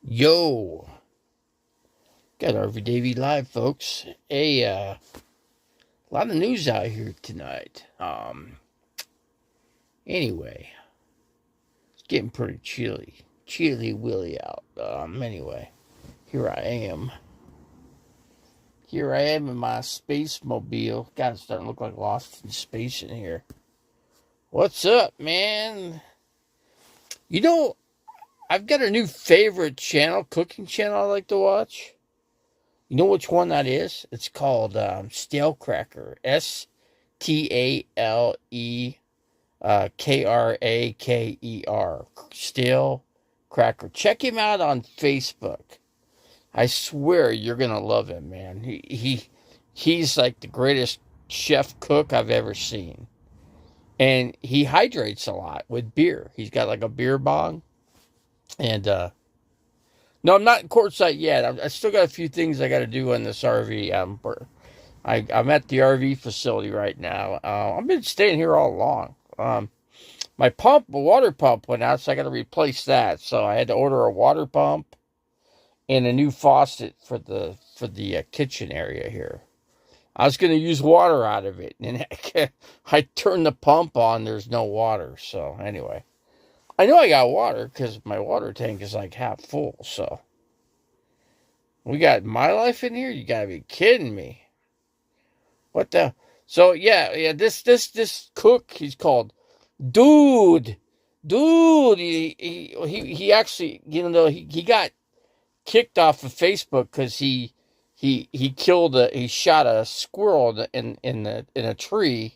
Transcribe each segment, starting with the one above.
Yo, got RV Davey live, folks. A lot of news out here tonight. Anyway, it's getting pretty chilly willy out. Anyway, here I am. Here I am in my space mobile. God, it's starting to look like Lost in Space in here. What's up, man? You know, I've got a new favorite channel, cooking channel I like to watch. You know which one that is? It's called Stale Cracker. Kraker. Stale Cracker. Check him out on Facebook. I swear you're gonna love him, man. He's like the greatest chef cook I've ever seen. And he hydrates a lot with beer. He's got like a beer bong. And no, I'm not in courtside yet. I still got a few things I got to do on this RV. I'm at the RV facility right now. I've been staying here all along. My water pump went out, so I got to replace that. So I had to order a water pump and a new faucet for the kitchen area here. I was going to use water out of it, and I turned the pump on. There's no water. So anyway, I know I got water because my water tank is like half full. So we got my life in here. You got to be kidding me. What the? So yeah. This cook, he's called Dude. He actually, he got kicked off of Facebook because he shot a squirrel in a tree,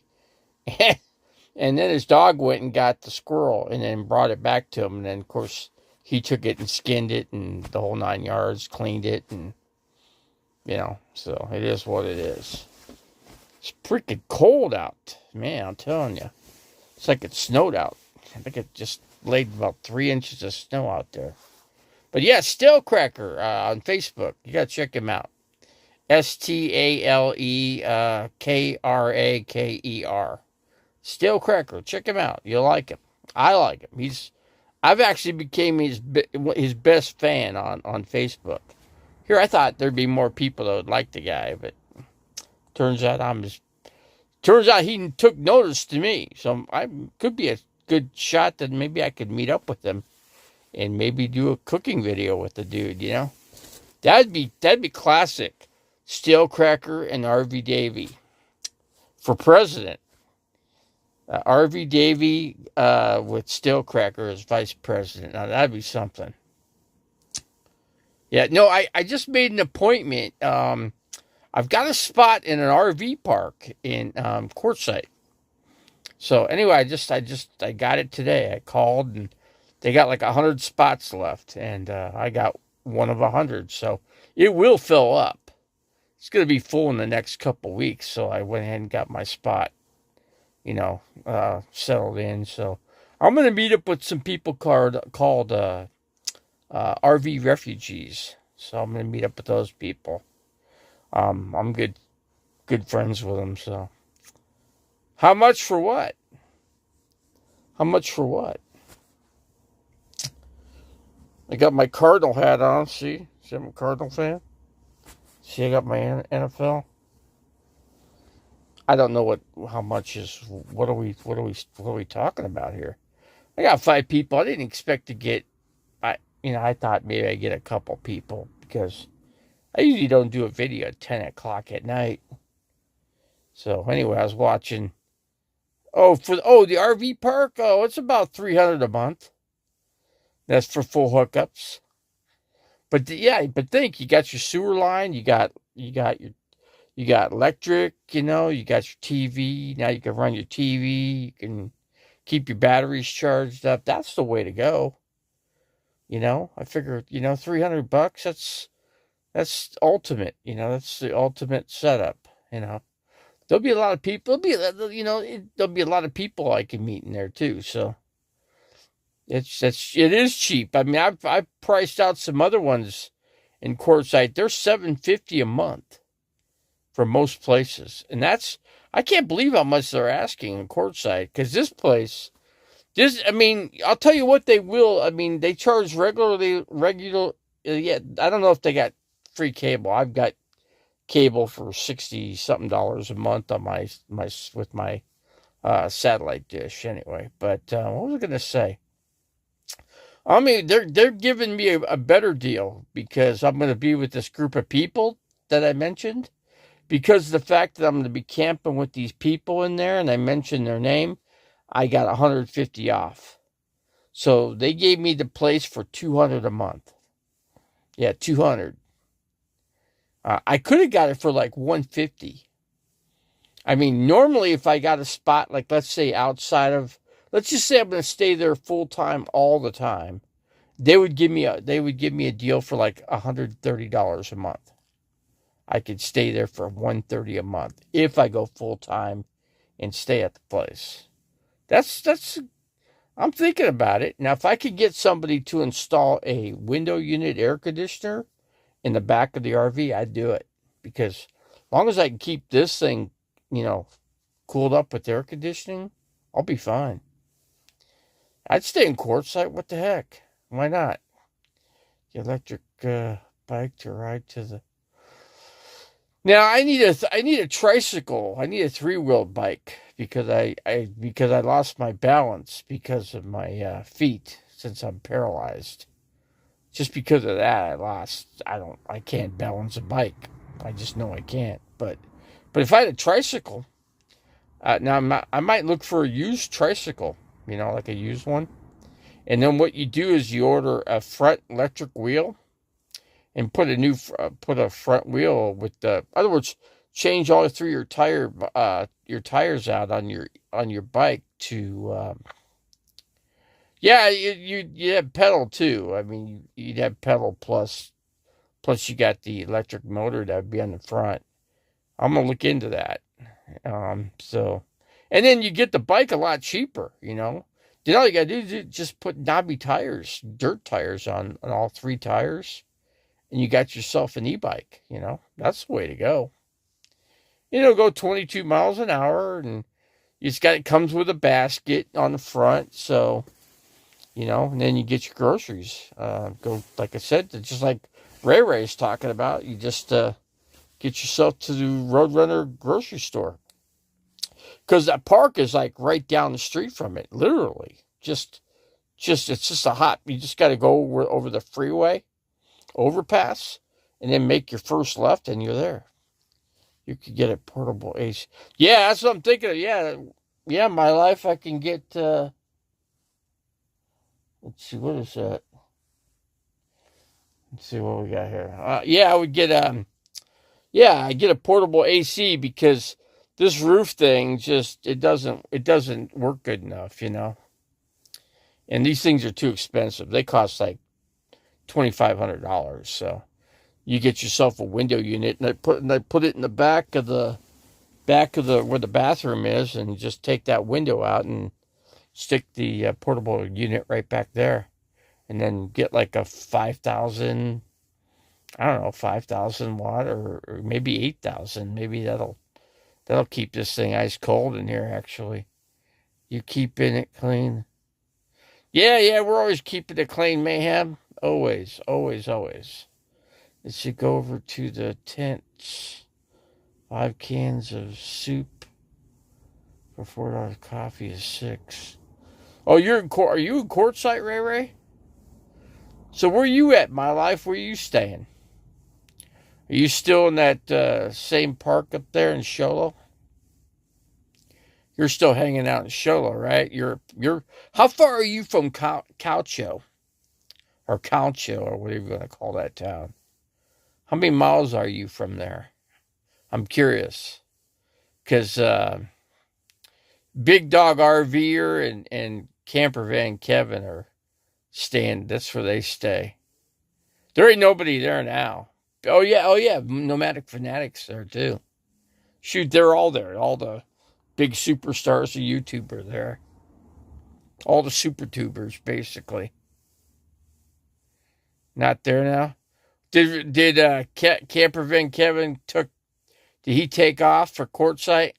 and then his dog went and got the squirrel and then brought it back to him, and then of course he took it and skinned it and the whole 9 yards, cleaned it, and so it is what it is. It's freaking cold out, man. I'm telling you, it's like it snowed out. I think it just laid about 3 inches of snow out there. But yeah, Stale Cracker on Facebook. You gotta check him out. STALEKRAKER. Stale Cracker. Check him out. You'll like him. I like him. I've actually became his best fan on Facebook. Here, I thought there'd be more people that would like the guy, but turns out he took notice to me. So I could be a good shot that maybe I could meet up with him and maybe do a cooking video with the dude, That'd be classic. Stale Cracker and RV Davey for president. RV Davey with Stale Cracker as vice president. Now that'd be something. Yeah, no, I just made an appointment. I've got a spot in an RV park in Quartzsite. So anyway, I got it today. I called and they got like 100 spots left, and I got one of 100. So it will fill up. It's going to be full in the next couple weeks. So I went ahead and got my spot, settled in. So I'm going to meet up with some people called RV refugees. So I'm going to meet up with those people. I'm good friends with them. So how much for what? How much for what? I got my Cardinal hat on. See I'm a Cardinal fan. See, I got my NFL. I don't know how much is. What are we talking about here? I got 5 people. I didn't expect to get. I thought maybe I'd get a couple people because I usually don't do a video at 10 o'clock at night. So anyway, I was watching. The RV park. Oh, it's about $300 a month. That's for full hookups. But think you got your sewer line, you got electric, you got your TV. Now you can run your TV, you can keep your batteries charged up. That's the way to go. I figure, $300, that's ultimate, that's the ultimate setup, There'll be a lot of people, there'll be a lot of people I can meet in there too, so it is cheap. I mean, I've priced out some other ones in Quartzsite. They're $750 a month for most places, and I can't believe how much they're asking in Quartzsite because this place, I'll tell you what they will. I mean, they charge regular yeah, I don't know if they got free cable. I've got cable for 60 something dollars a month on my with my satellite dish anyway. But what was I going to say? I mean, they're giving me a better deal because I'm going to be with this group of people that I mentioned. Because of the fact that I'm going to be camping with these people in there, and I mentioned their name, I got 150 off. So they gave me the place for 200 a month. Yeah, 200. I could have got it for like 150. I mean, normally if I got a spot, like let's say outside of, let's just say I'm going to stay there full time all the time, they would give me a deal for like $130 a month. I could stay there for $130 a month if I go full time and stay at the place. That's I'm thinking about it. Now if I could get somebody to install a window unit air conditioner in the back of the RV, I'd do it. Because as long as I can keep this thing, cooled up with air conditioning, I'll be fine. I'd stay in Quartzsite. What the heck? Why not? The electric bike to ride to the. Now I need a tricycle. I need a 3-wheeled bike because I lost my balance because of my feet since I'm paralyzed. Just because of that, I can't balance a bike. I just know I can't. But if I had a tricycle, now I might look for a used tricycle, like a used one. And then what you do is you order a front electric wheel and put a front wheel with in other words, change all through your tires out on your bike to yeah, you have pedal too. I mean, you'd have pedal plus you got the electric motor that would be on the front. I'm gonna look into that. So, and then you get the bike a lot cheaper. Then all you gotta do is just put knobby tires, dirt tires on all 3 tires, and you got yourself an e-bike. That's the way to go. Go 22 miles an hour, and it comes with a basket on the front, so and then you get your groceries. Go like I said, just like Ray Ray's talking about. You just get yourself to the Roadrunner grocery store. Because that park is like right down the street from it, literally. It's just you just got to go over the freeway, overpass, and then make your first left, and you're there. You could get a portable AC. Yeah, that's what I'm thinking of. Yeah, my life, I can get, let's see, what is that? Let's see what we got here. I would get, I get a portable AC because this roof thing it doesn't work good enough, And these things are too expensive. They cost like $2,500. So you get yourself a window unit, and they put it in the back of the where the bathroom is, and you just take that window out and stick the portable unit right back there, and then get like a 5,000. I don't know, 5,000 watt or maybe 8,000. Maybe that'll keep this thing ice cold in here, actually. You keeping it clean? Yeah, we're always keeping it clean, Mayhem. Always, always, always. It should go over to the tents. 5 cans of soup for $4. Coffee is $6. Oh, are you in Quartzsite, Ray Ray? So where you at, my life? Where you staying? Are you still in that same park up there in Show Low? You're still hanging out in Show Low, right? You're. How far are you from Caucho, or whatever you want to call that town? How many miles are you from there? I'm curious, because Big Dog RVer and Camper Van Kevin are staying. That's where they stay. There ain't nobody there now. Oh yeah. Nomadic Fanatics there too. Shoot, they're all there. All the big superstars of YouTube are there. All the super tubers, basically. Not there now. Did Camper Van Kevin did he take off for Quartzsite?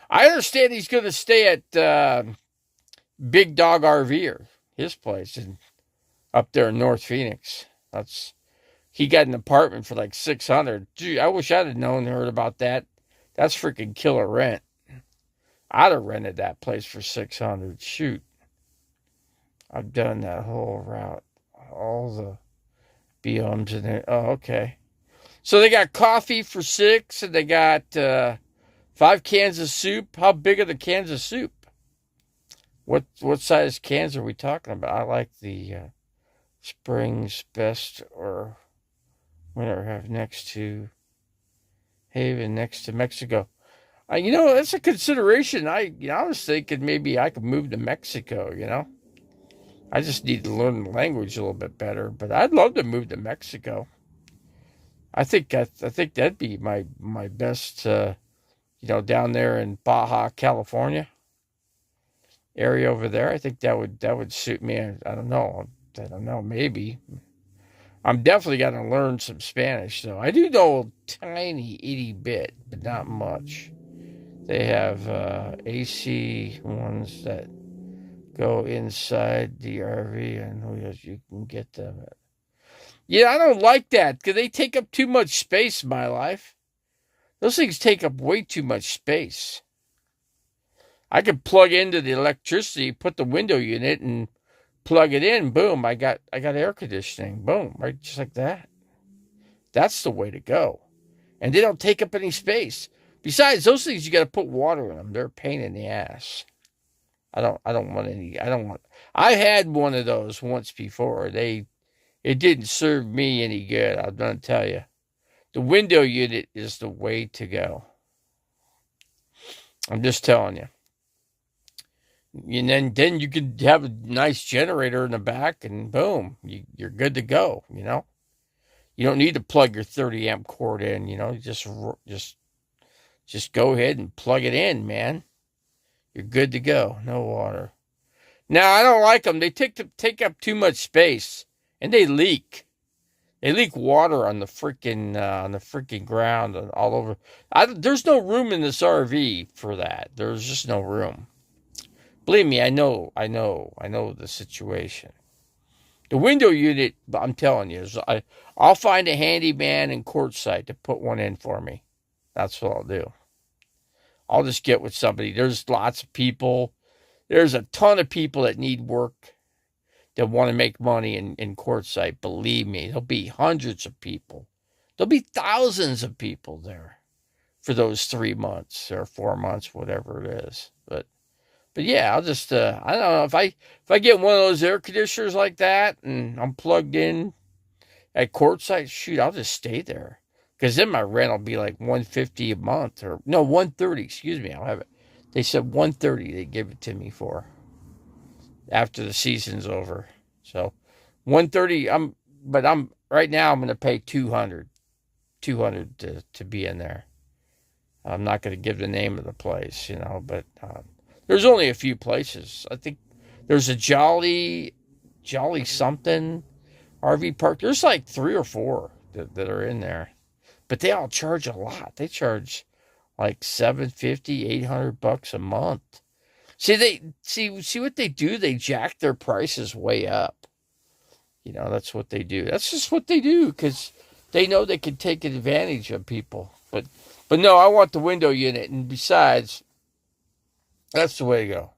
I understand he's going to stay at Big Dog RVer, his place up there in North Phoenix. He got an apartment for like 600. Gee, I wish I'd have heard about that. That's freaking killer rent. I'd have rented that place for 600. Shoot. I've done that whole route. All the biomes in it. Oh, okay. So they got coffee for 6, and they got 5 cans of soup. How big are the cans of soup? What size cans are we talking about? I like the Springs Best or whatever I have next to Haven, next to Mexico. That's a consideration. I was thinking maybe I could move to Mexico. I just need to learn the language a little bit better. But I'd love to move to Mexico. I think that'd be my best. Down there in Baja California area over there. I think that would suit me. I don't know. Maybe. I'm definitely got to learn some Spanish, though. I do know a tiny itty bit, but not much. They have AC ones that go inside the RV, and you can get them. Yeah, I don't like that because they take up too much space in my life. Those things take up way too much space. I could plug into the electricity, put the window unit, and plug it in. Boom! I got air conditioning. Boom! Right, just like that. That's the way to go. And they don't take up any space. Besides, those things you got to put water in them. They're a pain in the ass. I don't want any. I had one of those once before. It didn't serve me any good. I'm gonna tell you. The window unit is the way to go. I'm just telling you. And then you could have a nice generator in the back, and boom, you're good to go. You don't need to plug your 30 amp cord in. Just go ahead and plug it in, man. You're good to go. No water. Now I don't like them. They take up too much space, and they leak. They leak water on the freaking ground and all over. There's no room in this RV for that. There's just no room. Believe me, I know the situation. The window unit, I'm telling you, I'll find a handyman in Quartzsite to put one in for me. That's what I'll do. I'll just get with somebody. There's lots of people. There's a ton of people that need work that want to make money in Quartzsite. Believe me, there'll be hundreds of people. There'll be thousands of people there for those 3 months or 4 months, whatever it is. But yeah, I'll just, I don't know, if I get one of those air conditioners like that and I'm plugged in at Quartzsite, shoot, I'll just stay there. Because then my rent will be like $150 a month, or no, $130, excuse me, I'll have it. They said $130 they give it to me for after the season's over. So $130, but right now I'm going to pay $200 to be in there. I'm not going to give the name of the place, but there's only a few places. I think there's a Jolly something RV park. There's like 3 or 4 that are in there, but they all charge a lot. They charge like $750, $800 a month. See what they do. They jack their prices way up. That's what they do. That's just what they do because they know they can take advantage of people. But no, I want the window unit, and besides, that's the way to go.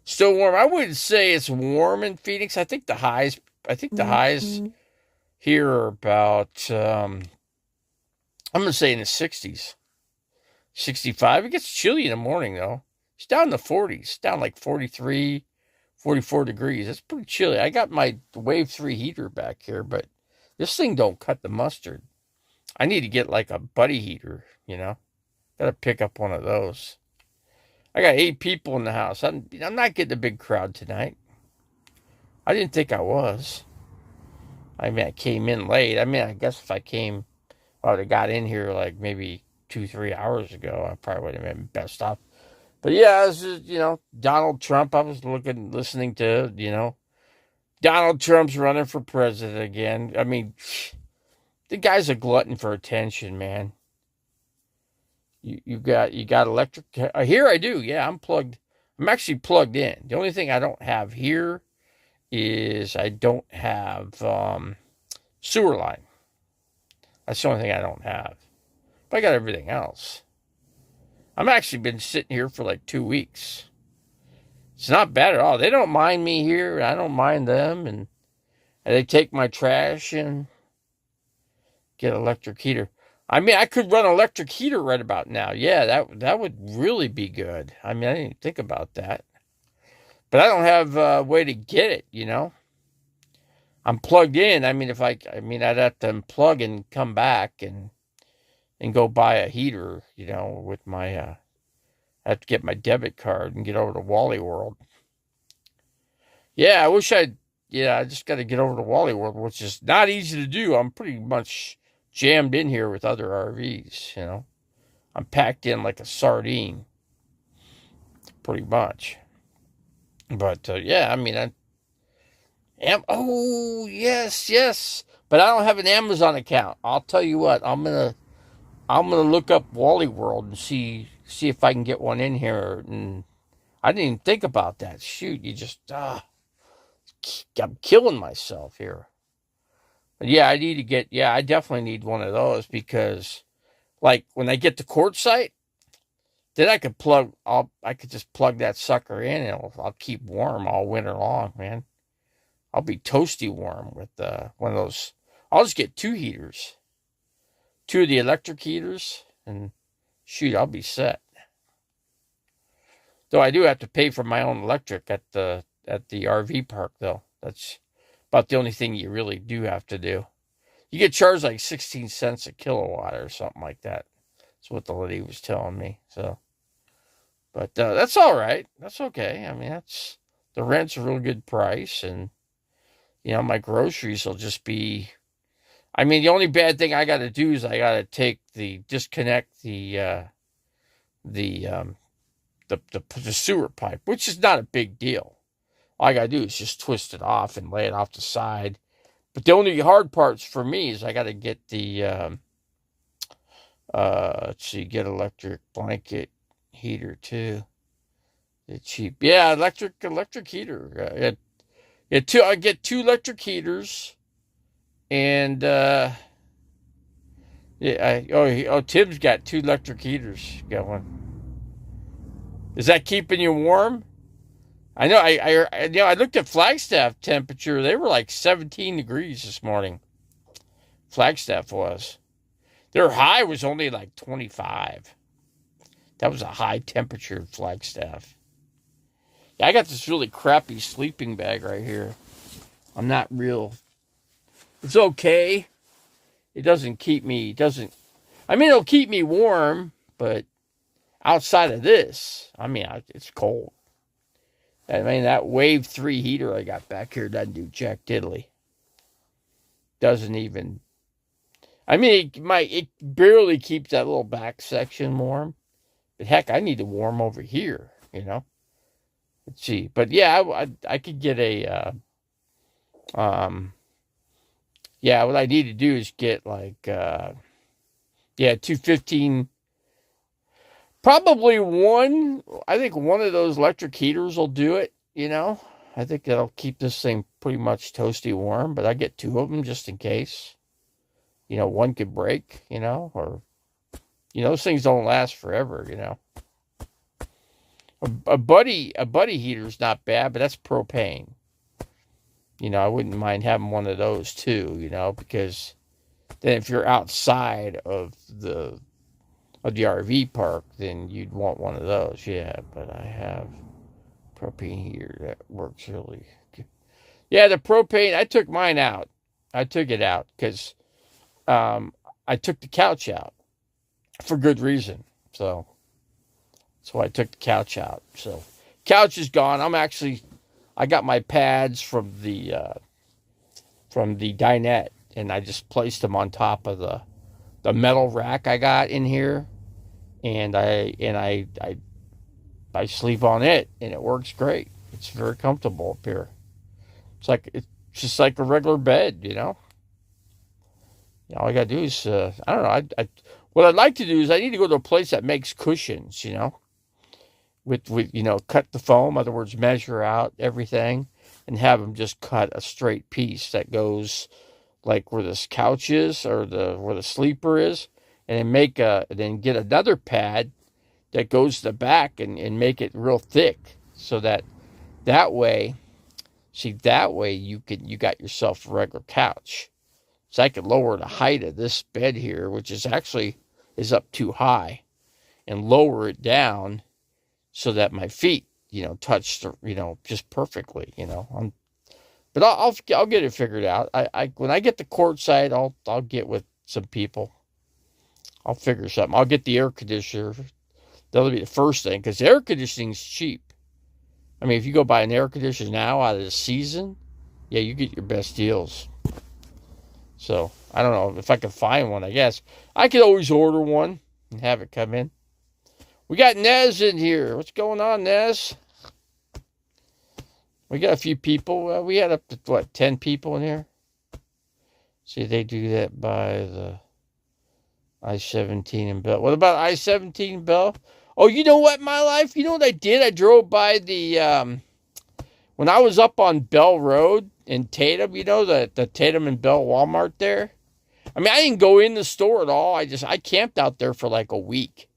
Still warm. I wouldn't say it's warm in Phoenix. I think the highs here are about, I'm going to say in the 60s. 65. It gets chilly in the morning, though. It's down in the 40s. Down like 43, 44 degrees. It's pretty chilly. I got my Wave 3 heater back here, but this thing don't cut the mustard. I need to get like a buddy heater, Got to pick up one of those. I got 8 people in the house. I'm not getting a big crowd tonight. I didn't think I was. I came in late. I guess if I would have got in here like maybe 2-3 hours ago, I probably would have been best off. But yeah, it was just, Donald Trump. I was listening to, Donald Trump's running for president again. The guy's a glutton for attention, man. You got electric. Here I do. Yeah, I'm plugged. I'm actually plugged in. The only thing I don't have here is I don't have sewer line. That's the only thing I don't have. But I got everything else. I've actually been sitting here for like 2 weeks. It's not bad at all. They don't mind me here. I don't mind them. And they take my trash and get an electric heater. I mean, I could run an electric heater right about now. Yeah, that would really be good. I mean, I didn't think about that. But I don't have a way to get it, you know. I'm plugged in. I mean, I'd have to unplug and come back and go buy a heater, you know, with my, I have to get my debit card and get over to Wally World. Yeah, I just got to get over to Wally World, which is not easy to do. I'm pretty much jammed in here with other RVs, you know. I'm packed in like a sardine, pretty much. But, yeah, I mean, oh, yes. But I don't have an Amazon account. I'll tell you what, I'm gonna look up Wally World and see if I can get one in here. And I didn't even think about that. Shoot, I'm killing myself here. But yeah, I definitely need one of those because, like, when I get to quartzite, then I could just plug that sucker in and I'll keep warm all winter long, man. I'll be toasty warm with one of those. I'll just get 2 heaters. 2 of the electric heaters, and shoot, I'll be set. Though I do have to pay for my own electric at the RV park, though. That's about the only thing you really do have to do. You get charged like 16 cents a kilowatt or something like that. That's what the lady was telling me. So, but that's all right. That's okay. I mean, the rent's a real good price, and you know, my groceries will just be. I mean, the only bad thing I got to do is I got to disconnect the sewer pipe, which is not a big deal. All I got to do is just twist it off and lay it off the side. But the only hard parts for me is I got to get the get electric blanket heater too. It's cheap, yeah, electric heater. I get 2 electric heaters. And Tim's got 2 electric heaters going. Is that keeping you warm? I know. I looked at Flagstaff temperature. They were like 17 degrees this morning. Flagstaff was. Their high was only like 25. That was a high temperature in Flagstaff. Yeah, I got this really crappy sleeping bag right here. I'm not real. It's okay. It doesn't keep me, it'll keep me warm, but outside of this, I mean, it's cold. I mean, that Wave 3 heater I got back here doesn't do jack diddly. Doesn't even, I mean, it barely keeps that little back section warm. But heck, I need to warm over here, you know. Let's see. But yeah, I could get yeah, what I need to do is get like, 215. Probably I think one of those electric heaters will do it, you know. I think that'll keep this thing pretty much toasty warm, but I get 2 of them just in case. You know, one could break, you know, or, you know, those things don't last forever, you know. A buddy heater's not bad, but that's propane. You know, I wouldn't mind having one of those too, you know, because then if you're outside of the RV park, then you'd want one of those. Yeah, but I have propane heater that works really good. Yeah, the propane, I took mine out. I took it out because I took the couch out for good reason. So that's why I took the couch out. So couch is gone. I got my pads from the dinette, and I just placed them on top of the metal rack I got in here, and I sleep on it, and it works great. It's very comfortable up here. It's just like a regular bed, you know. All I gotta do is I don't know. What I'd like to do is I need to go to a place that makes cushions, you know. With you know, cut the foam, in other words, measure out everything, and have them just cut a straight piece that goes like where this couch is or where the sleeper is, and then get another pad that goes to the back and make it real thick so that way, that way you got yourself a regular couch. So I could lower the height of this bed here, which is actually is up too high, and lower it down so that my feet, touch the, just perfectly, but I'll get it figured out. I when I get the courtside, I'll get with some people. I'll figure something. I'll get the air conditioner. That'll be the first thing, because air conditioning's cheap. I mean, if you go buy an air conditioner now out of the season, yeah, you get your best deals. So, I don't know if I can find one, I guess. I could always order one and have it come in. We got Nez in here. What's going on, Nez? We got a few people. We had up to, 10 people in here? See, they do that by the I-17 in Bell. What about I-17 in Bell? Oh, you know what, my life? You know what I did? I drove by when I was up on Bell Road in Tatum, the Tatum and Bell Walmart there. I mean, I didn't go in the store at all. I camped out there for like a week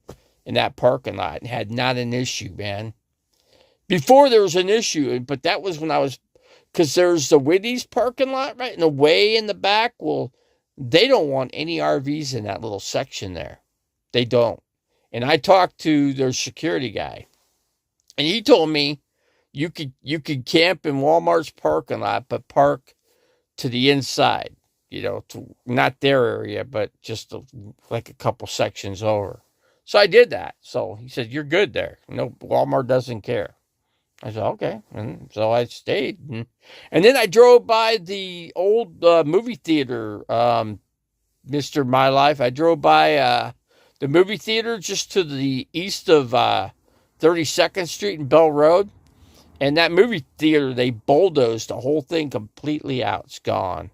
in that parking lot and had not an issue, man. Before there was an issue, but that was when because there's the Whitty's parking lot right in the way in the back. Well, they don't want any RVs in that little section there. They don't. And I talked to their security guy, and he told me you could camp in Walmart's parking lot, but park to the inside, to not their area, but just like a couple sections over. So I did that. So he said, you're good there. No, Walmart doesn't care. I said, okay. And so I stayed. And then I drove by the old movie theater, Mr. My Life. I drove by the movie theater just to the east of 32nd Street and Bell Road. And that movie theater, they bulldozed the whole thing completely out. It's gone.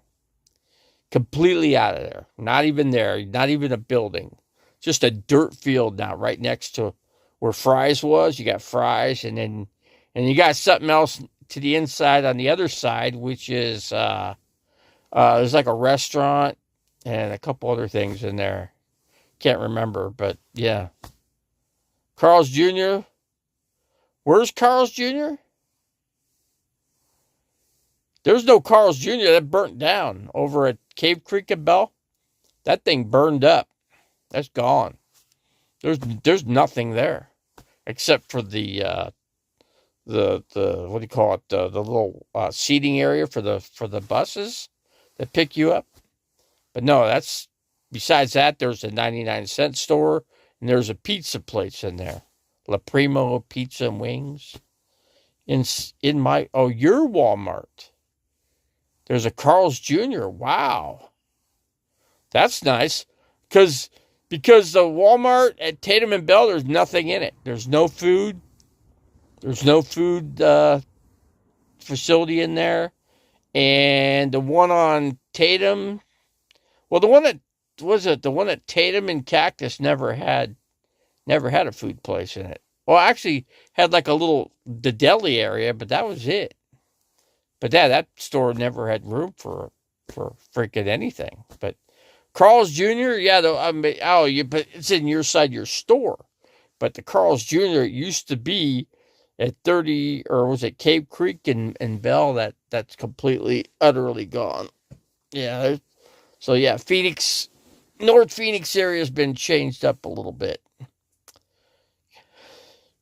Completely out of there. Not even there. Not even a building. Just a dirt field now right next to where Fry's was. You got Fry's, and you got something else to the inside on the other side, which is there's like a restaurant and a couple other things in there. Can't remember, but yeah. Carl's Jr. Where's Carl's Jr.? There's no Carl's Jr. That burnt down over at Cave Creek and Bell. That thing burned up. That's gone. There's nothing there except for the what do you call it? The little seating area for the buses that pick you up. But no, besides that, there's a 99-cent store and there's a pizza place in there. La Primo Pizza and Wings. Your Walmart. There's a Carl's Jr. Wow. That's nice. Because the Walmart at Tatum and Bell, there's nothing in it. There's no food. There's no food facility in there. And the one on Tatum, well, the one at Tatum and Cactus never had a food place in it. Well, actually had like the deli area, but that was it. But that store never had room for freaking anything. But Carl's Jr., yeah, but it's in your store. But the Carl's Jr. used to be at 30, or was it Cave Creek and Bell? That's completely, utterly gone. Yeah. So yeah, North Phoenix area has been changed up a little bit.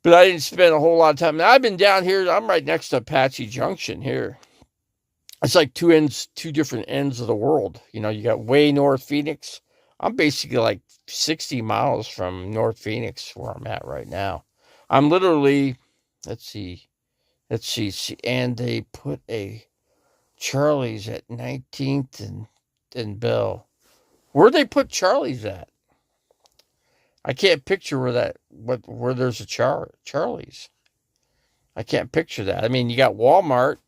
But I didn't spend a whole lot of time. Now, I've been down here. I'm right next to Apache Junction here. It's like two different ends of the world. You got way North Phoenix. I'm basically like 60 miles from North Phoenix where I'm at right now. I'm literally, let's see. And they put a Charlie's at 19th and Bell. Where'd they put Charlie's at? I can't picture where there's a Charlie's. I can't picture that. I mean, you got Walmart,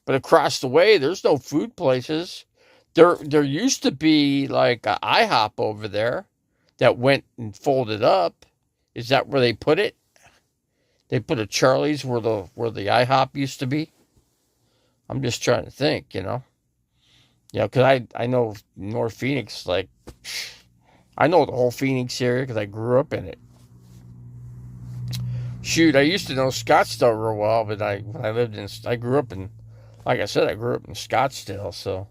but across the way, there's no food places. There used to be like an IHOP over there that went and folded up. Is that where they put it? They put a Charlie's where the IHOP used to be. I'm just trying to think, you know. Because I know North Phoenix, like, I know the whole Phoenix area because I grew up in it. Shoot, I used to know Scottsdale real well, but I grew up in, like I said, I grew up in Scottsdale, so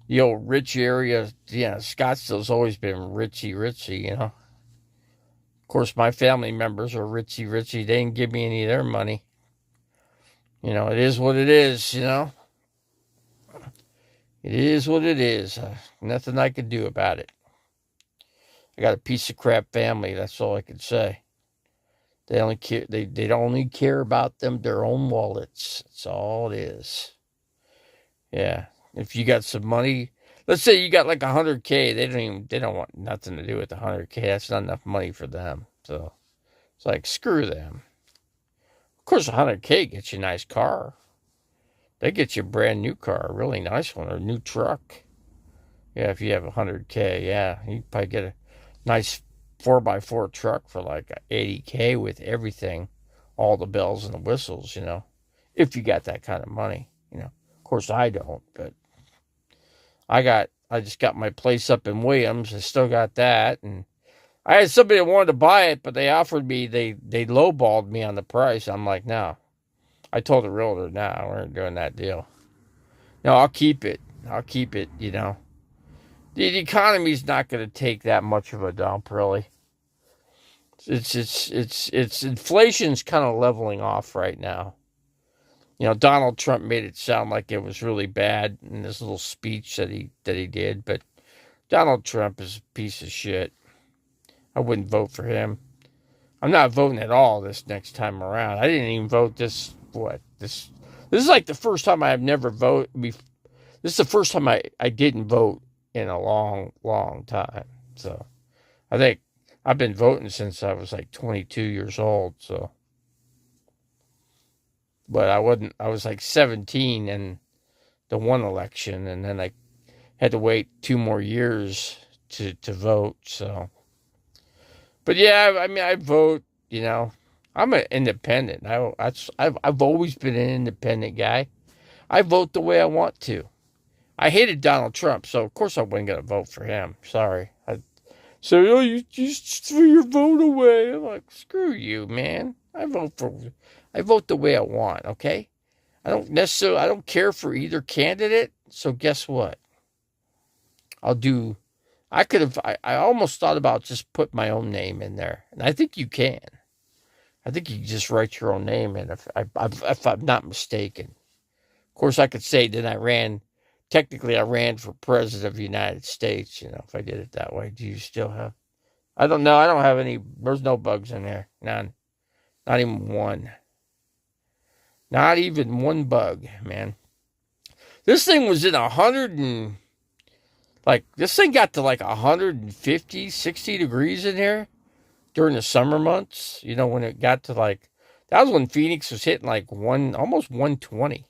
the old rich area, yeah, Scottsdale's always been ritzy, you know. Of course, my family members are ritzy. They didn't give me any of their money. You know, it is what it is, you know. It is what it is. Nothing I could do about it. I got a piece of crap family. That's all I can say. They only care. They only care about their own wallets. That's all it is. Yeah. If you got some money, let's say you got like 100K, they don't want nothing to do with the 100K. That's not enough money for them. So it's like screw them. Of course, 100K gets you a nice car. They get you a brand new car, a really nice one, or a new truck. Yeah, if you have 100K, yeah, you probably get a nice 4x4 truck for like 80K with everything, all the bells and the whistles, you know, if you got that kind of money, you know. Of course, I don't, but I just got my place up in Williams. I still got that, and I had somebody that wanted to buy it, but they offered me, they lowballed me on the price. I'm like, no. I told the realtor, no, we're not doing that deal. No, I'll keep it. You know. The economy's not going to take that much of a dump, really. It's inflation's kind of leveling off right now. You know, Donald Trump made it sound like it was really bad in this little speech that he did, but Donald Trump is a piece of shit. I wouldn't vote for him. I'm not voting at all this next time around. I didn't even vote this is like the first time I have never voted. This is the first time I didn't vote in a long time. So I think I've been voting since I was like 22 years old. So, but I was like 17 in the one election, and then I had to wait 2 more years to vote. So, but yeah, I mean, I vote, you know. I'm an independent. I've always been an independent guy. I vote the way I want to. I hated Donald Trump, so of course I wasn't going to vote for him. Sorry. So, you just threw your vote away. I'm like, screw you, man. I vote the way I want, okay? I don't care for either candidate, so guess what? I almost thought about just put my own name in there, and I think you can. I think you can just write your own name in if I'm not mistaken. Of course, I could say that technically I ran for president of the United States, you know, if I did it that way. Do you still have? I don't know. I don't have any. There's no bugs in there. None. Not even one. Not even one bug, man. This thing was in 100 and, like, this thing got to like 150, 60 degrees in here during the summer months. You know, when it got to like, that was when Phoenix was hitting like almost 120.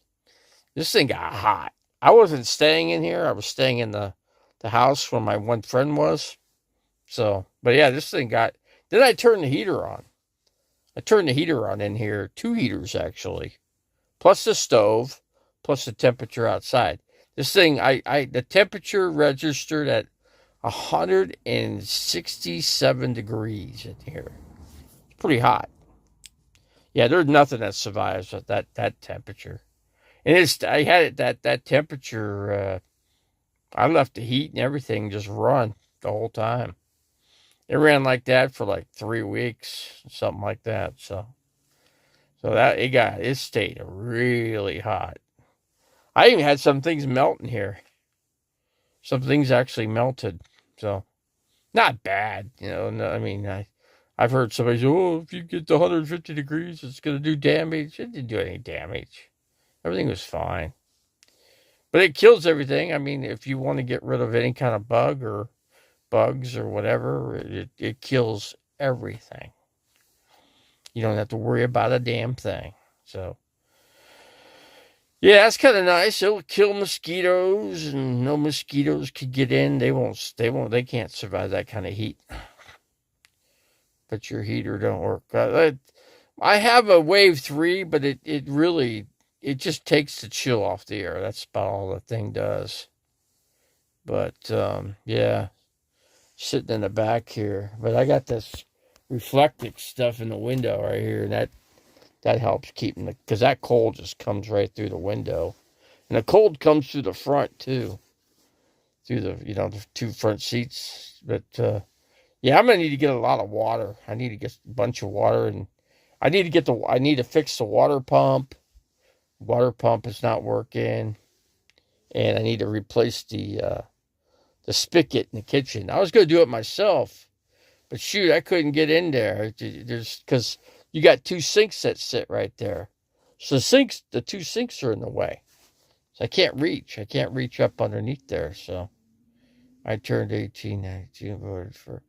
This thing got hot. I wasn't staying in here. I was staying in the house where my one friend was. So, but yeah, then I turned the heater on. I turned the heater on in here, 2 heaters actually, plus the stove, plus the temperature outside. This thing, the temperature registered at 167 degrees in here. It's pretty hot. Yeah, there's nothing that survives at that temperature. And I had it that temperature. I left the heat and everything just run the whole time. It ran like that for like 3 weeks, something like that. So that it stayed really hot. I even had some things melting here. Some things actually melted. So not bad, you know. No, I mean, I've heard somebody say, "Oh, if you get to 150 degrees, it's going to do damage." It didn't do any damage. Everything was fine. But it kills everything. I mean, if you want to get rid of any kind of bugs or whatever, it kills everything. You don't have to worry about a damn thing. So, yeah, that's kind of nice. It'll kill mosquitoes, and no mosquitoes could get in. They can't survive that kind of heat. But your heater don't work. I have a Wave 3, but it really, it just takes the chill off the air. That's about all the thing does. But yeah, sitting in the back here. But I got this reflective stuff in the window right here, and that helps keeping the, because that cold just comes right through the window, and the cold comes through the front too, through the the two front seats. But yeah, I'm gonna need to get a lot of water. I need to get a bunch of water, and I need to fix the water pump. Water pump is not working, and I need to replace the spigot in the kitchen. I was gonna do it myself, but shoot, I couldn't get in there. There's because you got two sinks that sit right there, so the two sinks are in the way, so I can't reach. I can't reach up underneath there. So I turned 18, 19, voted for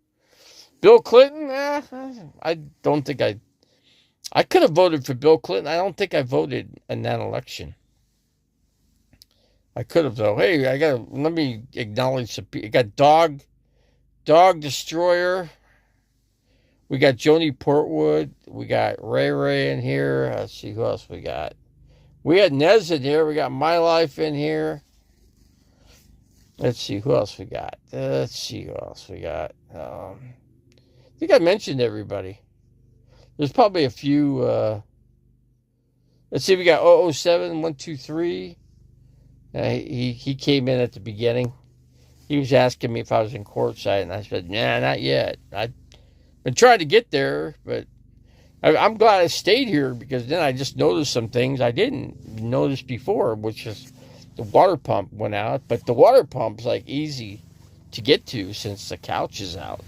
Bill Clinton. I don't think I could have voted for Bill Clinton. I don't think I voted in that election. I could have though. Hey, let me acknowledge the. I got Dog Destroyer. We got Joni Portwood. We got Ray Ray in here. Let's see who else we got. We had Nez in here. We got My Life in here. Let's see who else we got. I think I mentioned everybody. There's probably a few. Let's see. We got 007 123. He came in at the beginning. He was asking me if I was in courtside, and I said, "Nah, not yet. I've been trying to get there, but I'm glad I stayed here because then I just noticed some things I didn't notice before, which is the water pump went out. But the water pump's like easy to get to since the couch is out.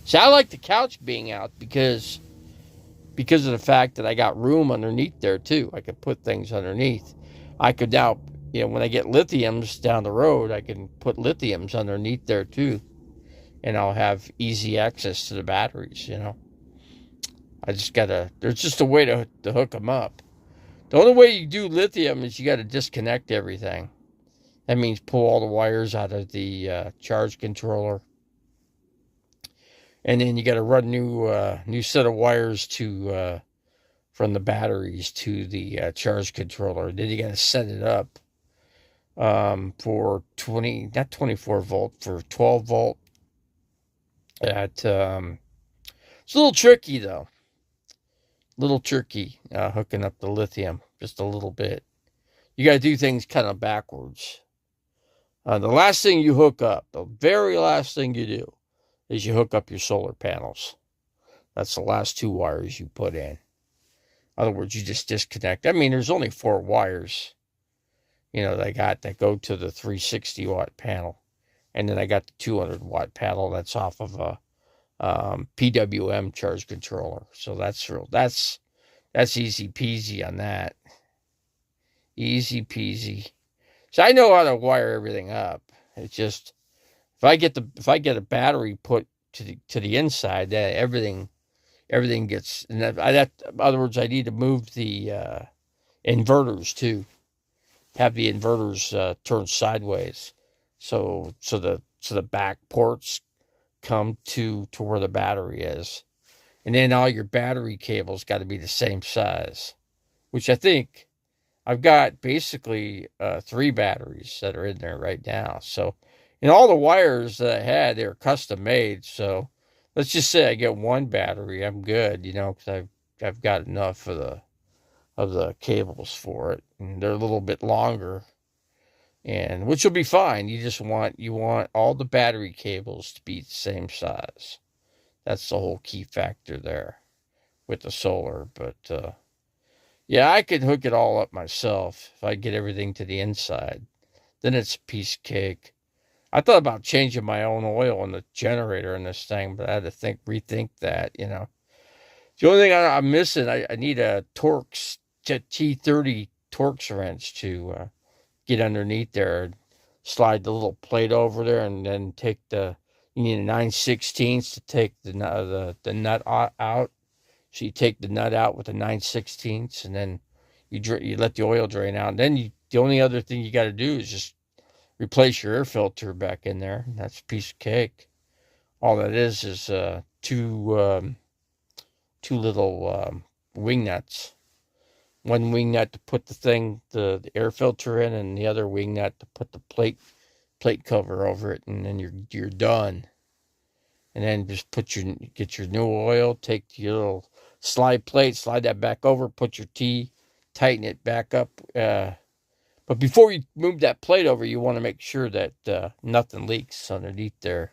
So I like the couch being out because of the fact that I got room underneath there too. I could put things underneath. I could now, when I get lithiums down the road, I can put lithiums underneath there too, and I'll have easy access to the batteries. There's just a way to hook them up. The only way you do lithium is you got to disconnect everything. That means pull all the wires out of the charge controller, and then you got to run new set of wires to from the batteries to the charge controller. Then you got to set it up for not 24 volt, for 12 volt. It's a little tricky though. Little tricky hooking up the lithium just a little bit. You got to do things kind of backwards. The last thing you hook up, the very last thing you do, is you hook up your solar panels. That's the last two wires you put in. In other words, you just disconnect. I mean, there's only 4 wires, that go to the 360 watt panel. And then I got the 200 watt panel that's off of a PWM charge controller. So that's easy peasy on that. Easy peasy. So I know how to wire everything up. It's just if I get a battery put to the inside, that everything gets. In other words, I need to move the inverters too. Have the inverters turn sideways, so the back ports come to where the battery is, and then all your battery cables got to be the same size, which I think I've got basically 3 batteries that are in there right now. So, all the wires that I had, they were custom made. So, let's just say I get 1 battery, I'm good, because I've got enough of the cables for it, and they're a little bit longer, and which will be fine. You want all the battery cables to be the same size. That's the whole key factor there with the solar. But yeah, I could hook it all up myself if I get everything to the inside. Then it's a piece of cake. I thought about changing my own oil in the generator in this thing, but I had to rethink that. The only thing I'm missing, I need a Torx T30 Torx wrench to get underneath there and slide the little plate over there, and then you need a 9/16 to take the nut out. So you take the nut out with a 9/16, and then you let the oil drain out. And then the only other thing you got to do is just replace your air filter back in there. That's a piece of cake. All that is two little wing nuts. one wing nut to put the air filter in, and the other wing nut to put the plate cover over it, and then you're done. And then just get your new oil, take your little slide plate, slide that back over, put your T, tighten it back up. But before you move that plate over, you want to make sure that nothing leaks underneath there.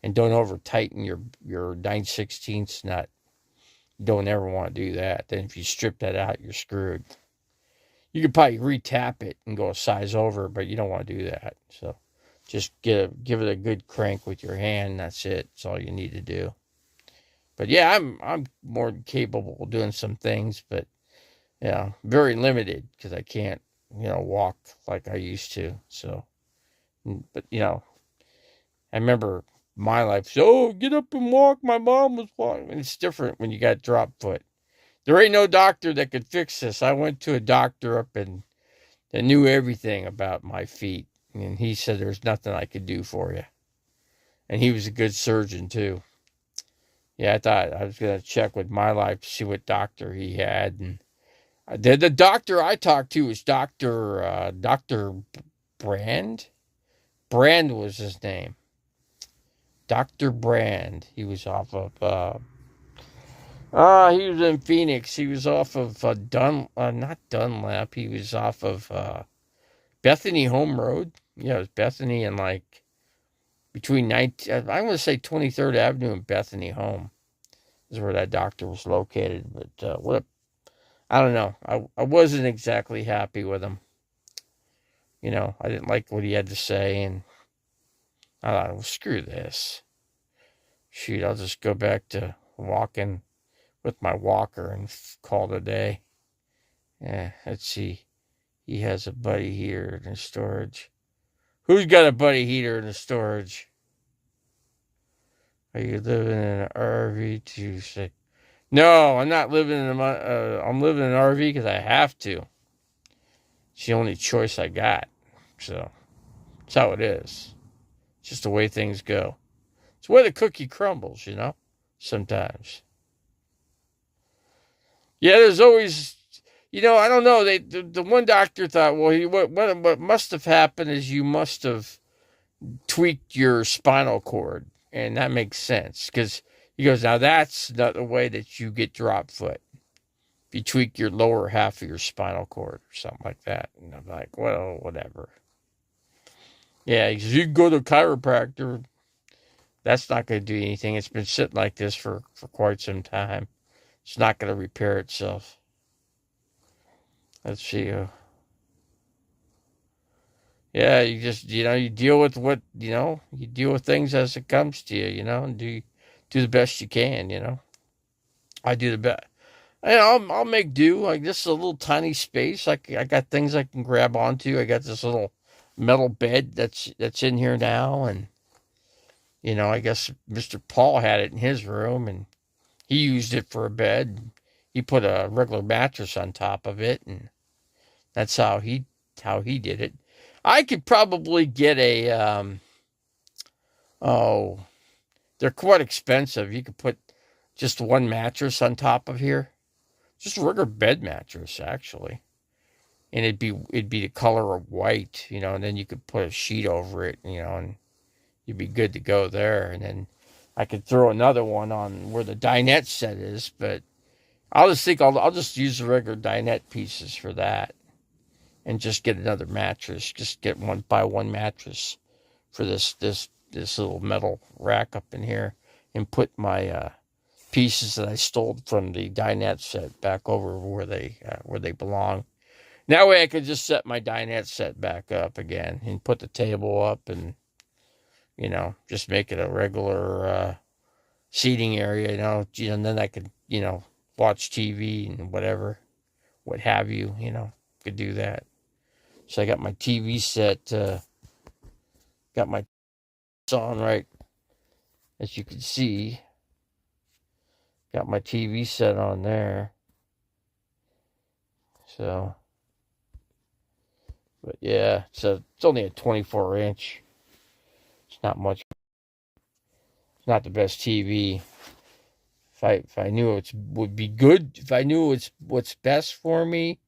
And don't over tighten your 9/16 nut. You don't ever want to do that. Then if you strip that out, you're screwed. You could probably re-tap it and go a size over, but you don't want to do that. So just give it a good crank with your hand. That's it. That's all you need to do. But yeah, I'm more than capable of doing some things, but yeah, very limited because I can't, walk like I used to. So, but I remember my life. So get up and walk. My mom was walking. It's different when you got drop foot. There ain't no doctor that could fix this. I went to a doctor up in that knew everything about my feet, and he said there's nothing I could do for you. And he was a good surgeon too. Yeah, I thought I was gonna check with my life to see what doctor he had, and the doctor I talked to was Doctor Brand. Brand was his name. Dr. Brand. He was off of he was in Phoenix. He was off of not Dunlap. He was off of Bethany Home Road. Yeah, it was Bethany and like between I'm going to say 23rd Avenue and Bethany Home is where that doctor was located. But I don't know. I wasn't exactly happy with him. I didn't like what he had to say, and I thought, well, screw this. Shoot, I'll just go back to walking with my walker and call it a day. Yeah, let's see. He has a buddy heater in the storage. Who's got a buddy heater in the storage? Are you living in an RV to say? No, I'm not living in I'm living in an RV because I have to. It's the only choice I got. So that's how it is. It's just the way things go. It's the way the cookie crumbles, sometimes. Yeah, there's always, I don't know. The one doctor thought, well, what must have happened is you must have tweaked your spinal cord, and that makes sense because he goes, now that's not the way that you get drop foot. If you tweak your lower half of your spinal cord or something like that, and I'm like, well, whatever. Yeah, he says, you can go to a chiropractor. That's not going to do anything. It's been sitting like this for quite some time. It's not going to repair itself. Let's see. Yeah, you just, you deal with you deal with things as it comes to you, and do the best you can, I do the best. I'll make do. Like, this is a little tiny space. I got things I can grab onto. I got this little metal bed that's in here now, and I guess Mr. Paul had it in his room, and he used it for a bed. He put a regular mattress on top of it, and that's how he did it. I could probably get they're quite expensive. You could put just one mattress on top of here. Just a regular bed mattress, actually. And it'd be the color of white, and then you could put a sheet over it, and you'd be good to go there. And then I could throw another one on where the dinette set is, but I'll just use the regular dinette pieces for that. And just get another mattress. Just get one mattress for this little metal rack up in here, and put my pieces that I stole from the dinette set back over where they belong. That way I could just set my dinette set back up again and put the table up, and just make it a regular seating area. And then I could watch TV and what have you. Could do that. So I got my TV set, got my on right, as you can see. Got my TV set on there. So, but yeah, so it's only a 24-inch. It's not much. It's not the best TV. If I knew it would be good, if I knew what's best for me,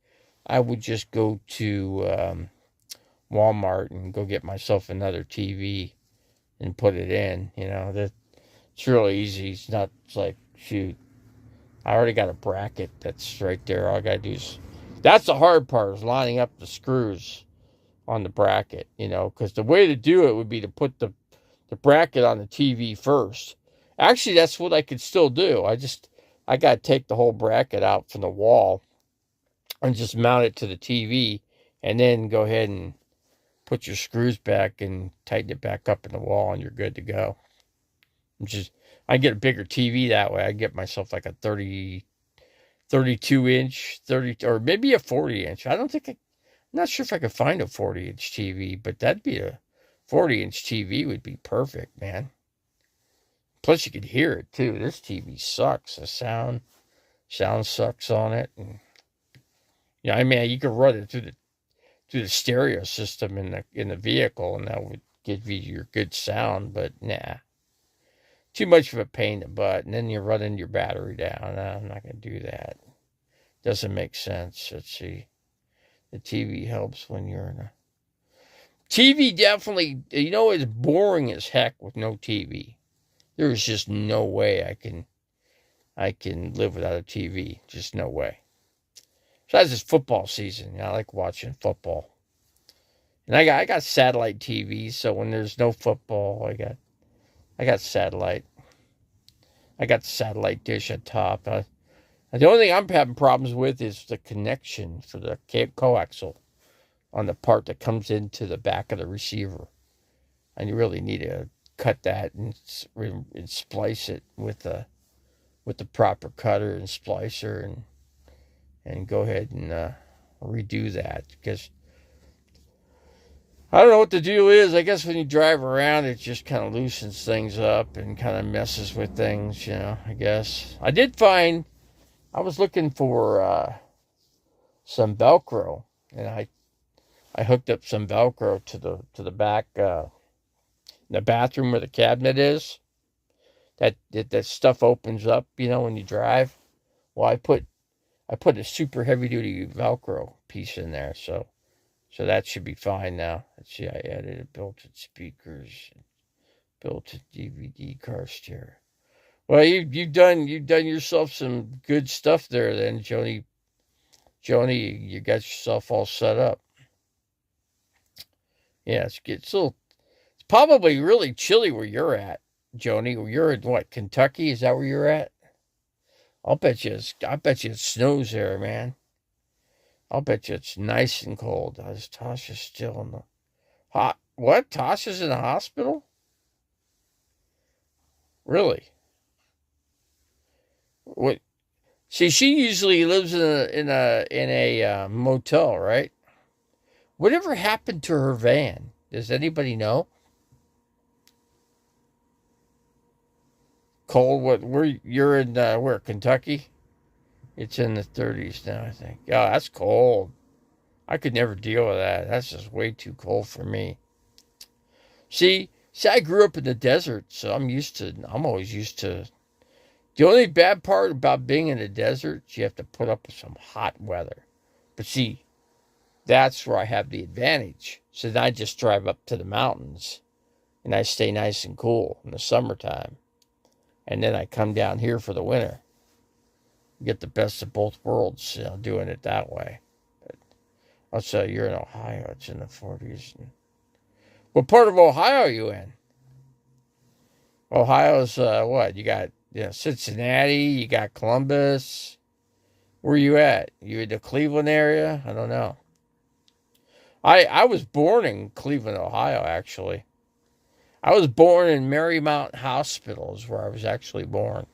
I would just go to Walmart and go get myself another TV and put it in. It's really easy. It's like, shoot, I already got a bracket that's right there. All I gotta do is, that's the hard part, is lining up the screws on the bracket. Because the way to do it would be to put the bracket on the TV first. Actually, that's what I could still do. I got to take the whole bracket out from the wall and just mount it to the TV, and then go ahead and put your screws back and tighten it back up in the wall, and you're good to go. I get a bigger TV that way. I get myself like a 32 inch, 30, or maybe a 40 inch. I'm not sure if I could find a 40-inch TV, but that'd be a 40-inch TV would be perfect, man. Plus, you could hear it too. This TV sucks. The sound sucks on it, and I mean, you could run it through the stereo system in the vehicle, and that would give you your good sound. But nah, too much of a pain in the butt, and then you're running your battery down. Nah, I'm not gonna do that. Doesn't make sense. Let's see. The TV helps when you're in a TV. Definitely, it's boring as heck with no TV. There's just no way I can live without a TV. Just no way. Besides, it's football season. I like watching football. And I got satellite TV, so when there's no football, I got satellite. I got the satellite dish at top. The only thing I'm having problems with is the connection for the coaxial on the part that comes into the back of the receiver. And you really need to cut that and splice it with the proper cutter and splicer, and go ahead and redo that, because I don't know what the deal is. I guess when you drive around, it just kind of loosens things up and kind of messes with things, I guess. I was looking for some Velcro, and I hooked up some Velcro to the back, the bathroom where the cabinet is. That stuff opens up, when you drive. Well, I put a super heavy duty Velcro piece in there, so that should be fine now. Let's see, I added built-in speakers, built-in DVD car stereo. Well, you've done yourself some good stuff there, then, Joni. Joni, you got yourself all set up. Yeah, it's probably really chilly where you're at, Joni. You're in what, Kentucky? Is that where you're at? I bet you it snows there, man. I'll bet you it's nice and cold. Is Tasha still in the hot? What? Tasha's in the hospital? Really? What? See, she usually lives in a motel, right? Whatever happened to her van? Does anybody know? Cold? What? You're in where? Kentucky? It's in the 30s now, I think. Oh, that's cold. I could never deal with that. That's just way too cold for me. See, I grew up in the desert, so I'm always used to. The only bad part about being in the desert is you have to put up with some hot weather. But see, that's where I have the advantage. So then I just drive up to the mountains, and I stay nice and cool in the summertime. And then I come down here for the winter. Get the best of both worlds, doing it that way. But I'll say you're in Ohio. It's in the 40s. What part of Ohio are you in? Ohio's what? You got Cincinnati. You got Columbus. Where are you at? You in the Cleveland area? I don't know. I was born in Cleveland, Ohio. Actually, I was born in Marymount Hospital, is where I was actually born.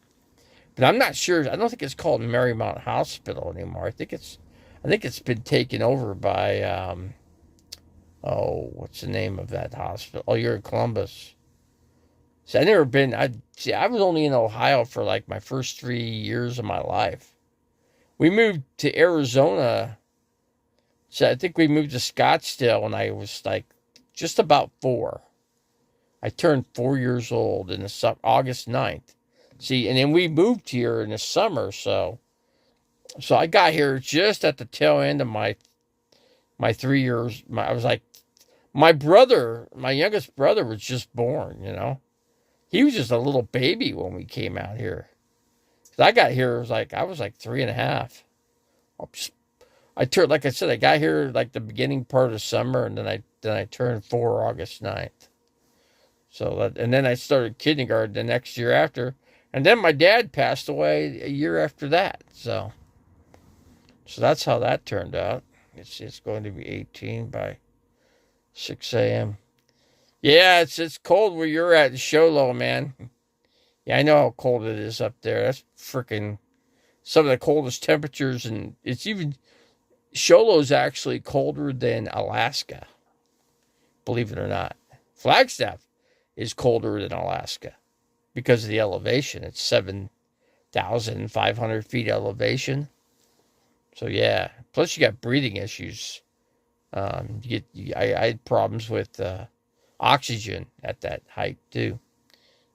But I'm not sure. I don't think it's called Marymount Hospital anymore. I think it's been taken over by what's the name of that hospital? Oh, you're in Columbus. See, I never been. I was only in Ohio for like my first 3 years of my life. We moved to Arizona. So I think we moved to Scottsdale when I was like just about 4. I turned 4 years old in August 9th. See, and then we moved here in the summer, so I got here just at the tail end of my 3 years. I was like, my brother, my youngest brother, was just born. He was just a little baby when we came out here. I got here, I was like 3.5. I turned, like I said, I got here like the beginning part of summer, and then I turned 4 August 9th. And then I started kindergarten the next year after, and then my dad passed away a year after that. So that's how that turned out. It's going to be 18 by 6 a.m. Yeah, it's cold where you're at in Show Low, man. Yeah, I know how cold it is up there. That's freaking some of the coldest temperatures, and it's even Show Low's actually colder than Alaska. Believe it or not, Flagstaff is colder than Alaska because of the elevation. It's 7,500 feet elevation. So yeah, plus you got breathing issues. I had problems with oxygen at that height too.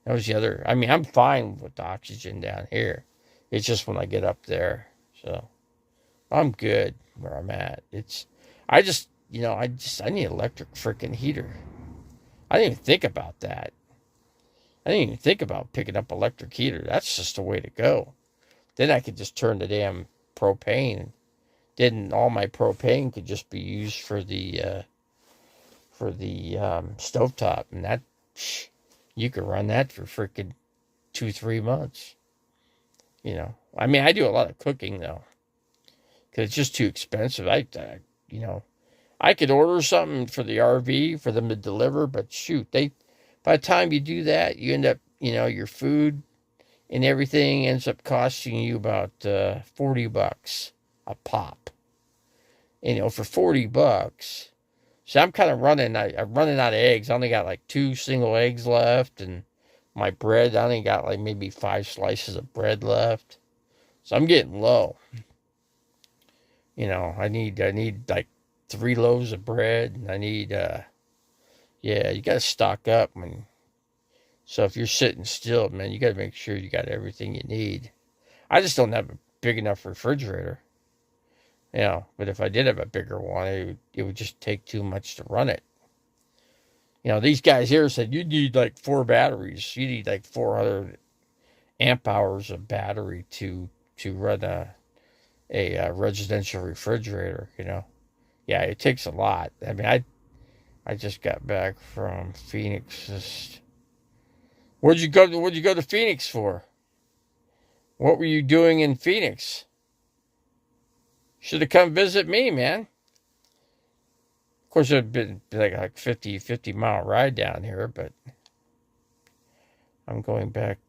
That was the other. I mean, I'm fine with the oxygen down here. It's just when I get up there. So I'm good where I'm at. I need an electric freaking heater. I didn't even think about that. I didn't even think about picking up electric heater. That's just the way to go. Then I could just turn the damn propane. Then all my propane could just be used for the stovetop, and that you could run that for freaking 2-3 months. I mean, I do a lot of cooking though, because it's just too expensive. I could order something for the RV for them to deliver, but shoot, by the time you do that, you end up, your food and everything ends up costing you about $40 a pop. For $40. So I'm kind of I'm running out of eggs. I only got like 2 single eggs left, and my bread, I only got like maybe 5 slices of bread left. So I'm getting low. I need like 3 loaves of bread, and I need, you got to stock up. So if you're sitting still, man, you got to make sure you got everything you need. I just don't have a big enough refrigerator. But if I did have a bigger one, it would just take too much to run it. These guys here said you need like 4 batteries. You need like 400 amp hours of battery to run a residential refrigerator. Yeah, it takes a lot. I mean, I just got back from Phoenix. Where'd you go to Phoenix for? What were you doing in Phoenix? Should have come visit me, man. Of course, it'd been like 50 mile ride down here, but I'm going back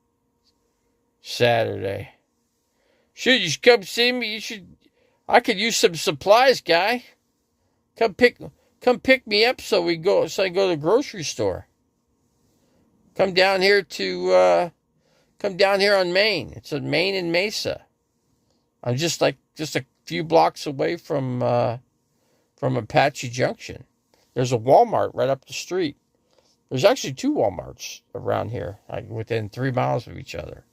Saturday. Shoot, you should come see me. I could use some supplies, guy. Come pick me up so I go to the grocery store. Come down here on Main. It's on Main and Mesa. I'm just a few blocks away from Apache Junction. There's a Walmart right up the street. There's actually 2 Walmarts around here, like within 3 miles of each other.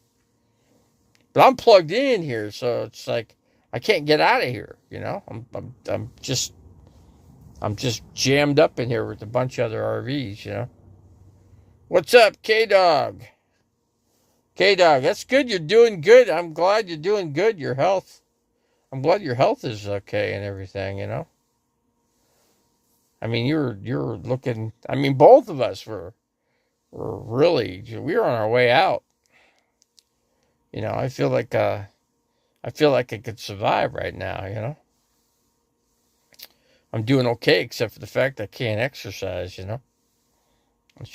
But I'm plugged in here, so it's like I can't get out of here. I'm just jammed up in here with a bunch of other RVs. What's up, K-Dog? K-Dog, that's good. You're doing good. I'm glad you're doing good. Your health. I'm glad your health is okay and everything, I mean, you're looking, I mean, both of us were really, we were on our way out. I feel like I could survive right now, I'm doing okay, except for the fact I can't exercise, That's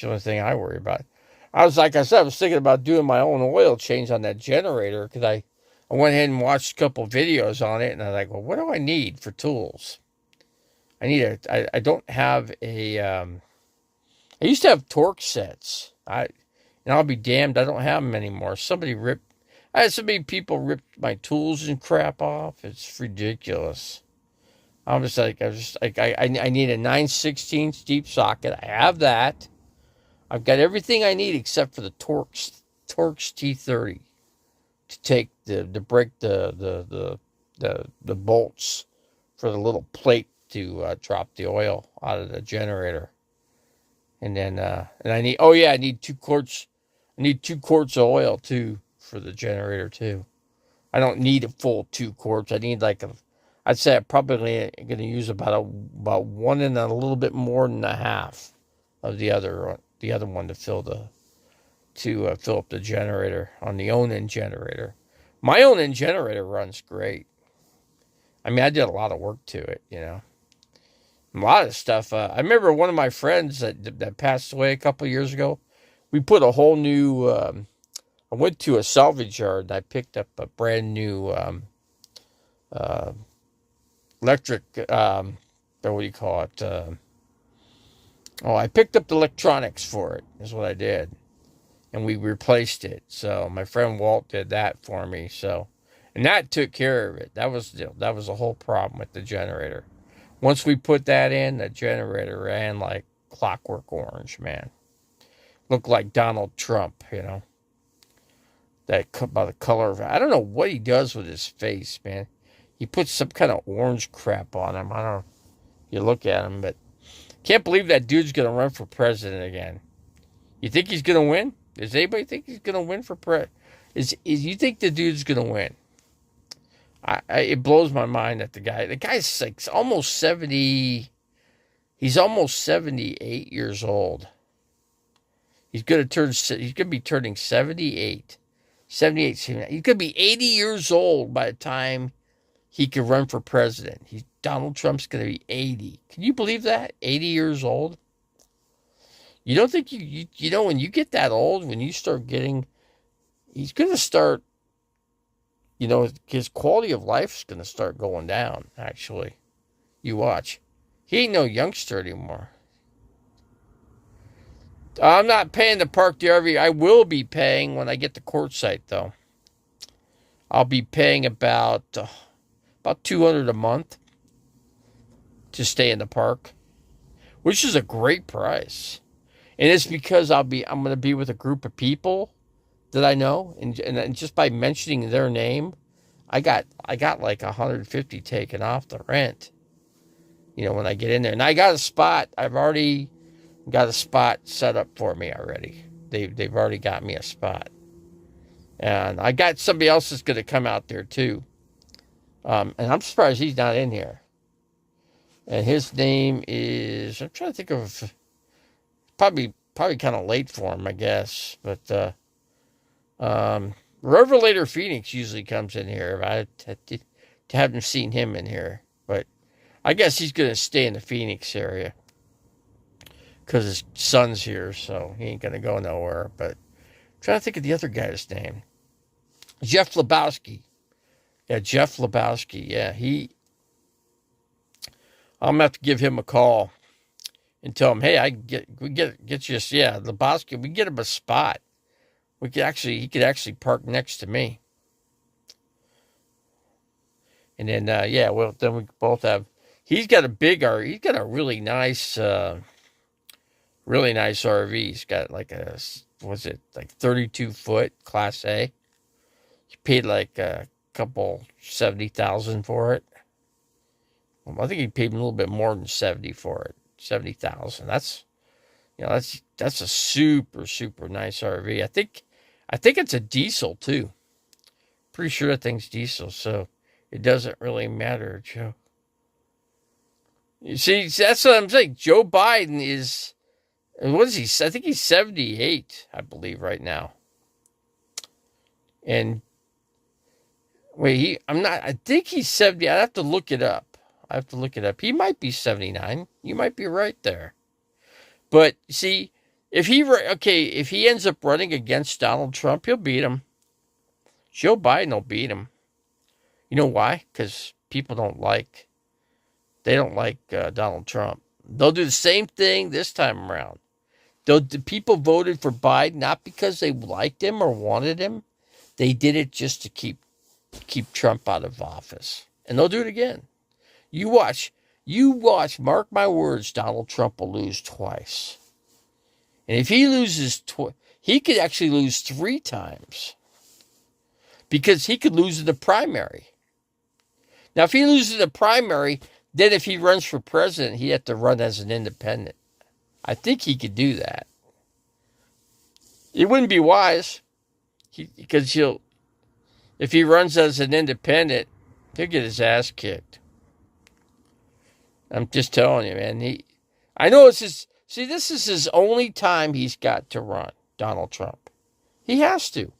the only thing I worry about. I was thinking about doing my own oil change on that generator, because I went ahead and watched a couple videos on it, and I was like, well, what do I need for tools? I don't have I used to have torque sets. And I'll be damned, I don't have them anymore. I had so many people rip my tools and crap off. It's ridiculous. I need a 9/16 deep socket. I have that. I've got everything I need except for the Torx Torx T30 to take to break the bolts for the little plate to drop the oil out of the generator. And then and I need 2 quarts. I need 2 quarts of oil too for the generator too. I don't need a full 2 quarts. I need I'd say I'm probably going to use about one and a little bit more than a half of the other one to fill up the generator on the Onan generator. My Onan generator runs great. I mean, I did a lot of work to it, A lot of stuff. I remember one of my friends that passed away a couple of years ago. We put a whole new. I went to a salvage yard and I picked up a brand new electric. What do you call it? I picked up the electronics for it. Is what I did, and we replaced it. So my friend Walt did that for me. So, and that took care of it. That was the whole problem with the generator. Once we put that in, the generator ran like clockwork orange, man. Looked like Donald Trump, That by the color of it. I don't know what he does with his face, man. He puts some kind of orange crap on him. I don't know if you look at him, but can't believe that dude's going to run for president again. You think he's going to win? Does anybody think he's going to win for president? You think the dude's going to win? It blows my mind that the guy's like almost 70. He's almost 78 years old. He's going to be turning 78. 78. He's going to be 80 years old by the time he can run for president. Donald Trump's going to be 80. Can you believe that? 80 years old? You don't think when you get that old, when you start getting, he's going to start, his quality of life is going to start going down, actually. You watch. He ain't no youngster anymore. I'm not paying to park the RV. I will be paying when I get the quartzite, though. I'll be paying about $200 a month to stay in the park, which is a great price. And it's because I'm going to be with a group of people that I know, and just by mentioning their name, I got like $150 taken off the rent. When I get in there, and I got a spot. I've already got a spot set up for me already. They've already got me a spot, and I got somebody else that's going to come out there too. And I'm surprised he's not in here. And his name is, I'm trying to think of, probably kind of late for him, I guess. But Revelator Phoenix usually comes in here. I haven't seen him in here, but I guess he's going to stay in the Phoenix area because his son's here, so he ain't going to go nowhere. But I'm trying to think of the other guy's name. Jeff Lebowski. Yeah, Jeff Lebowski. Yeah, I'm going to have to give him a call and tell him, hey, we get you, Lebowski, we get him a spot. He could actually park next to me. And then, then we both have, he's got a really nice RV. He's got like 32-foot Class A. He paid like a couple $70,000 for it. Well, I think he paid a little bit more than 70 for it. 70,000. That's a super, super nice RV. I think it's a diesel too. Pretty sure that thing's diesel, so it doesn't really matter, Joe. You see, that's what I'm saying. Joe Biden is, what is he? I think he's 78, I believe, right now. And I think he's 70. I have to look it up. He might be 79. You might be right there. But see, if he ends up running against Donald Trump, he'll beat him. Joe Biden will beat him. You know why? Because people don't like Donald Trump. They'll do the same thing this time around. The people voted for Biden not because they liked him or wanted him. They did it just to keep Trump out of office. And they'll do it again. You watch, mark my words, Donald Trump will lose twice. And if he loses he could actually lose 3 times because he could lose in the primary. Now, if he loses the primary, then if he runs for president, he had to run as an independent. I think he could do that. It wouldn't be wise because if he runs as an independent, he'll get his ass kicked. I'm just telling you, man. I know it's his. See, this is his only time he's got to run, Donald Trump. He has to.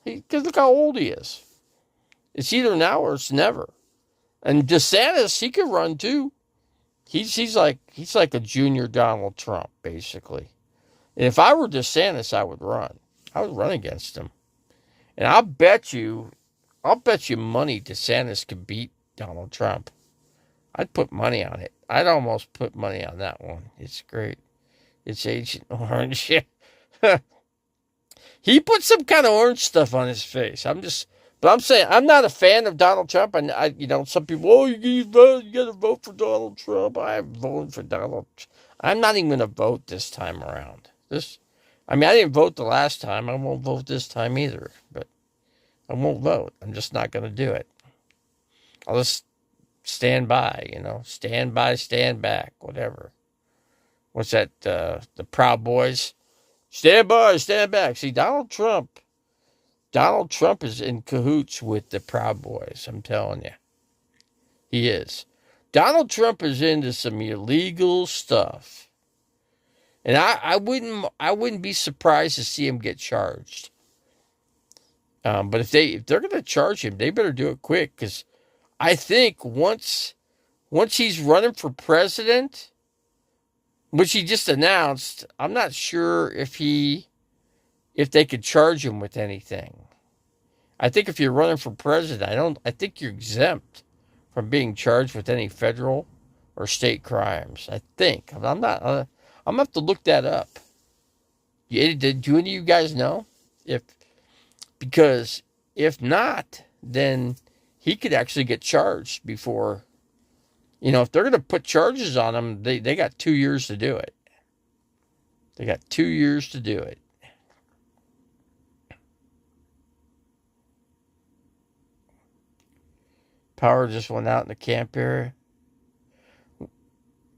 Because look how old he is. It's either now or it's never. And DeSantis, he could run too. He's like a junior Donald Trump, basically. And if I were DeSantis, I would run. I would run against him. And I'll bet you money DeSantis could beat Donald Trump. I'd put money on it. I'd almost put money on that one. It's great. It's Agent Orange. He put some kind of orange stuff on his face. But I'm saying I'm not a fan of Donald Trump. And some people, you got to vote for Donald Trump. I'm voting for Donald Trump. I'm not even going to vote this time around. I didn't vote the last time. I won't vote this time either. But I won't vote. I'm just not going to do it. I'll just stand by, stand by, stand back, whatever. What's that? The Proud Boys? Stand by, stand back. See, Donald Trump is in cahoots with the Proud Boys. I'm telling you. He is. Donald Trump is into some illegal stuff. And I wouldn't be surprised to see him get charged. But if they're going to charge him, they better do it quick, because I think once he's running for president, which he just announced, I'm not sure if they could charge him with anything. I think if you're running for president, I think you're exempt from being charged with any federal or state crimes. I think. I'm not. I'm gonna have to look that up. Do any of you guys know? Because if not, then he could actually get charged before. If they're going to put charges on him, they got 2 years to do it. They got 2 years to do it. Power just went out in the camp area.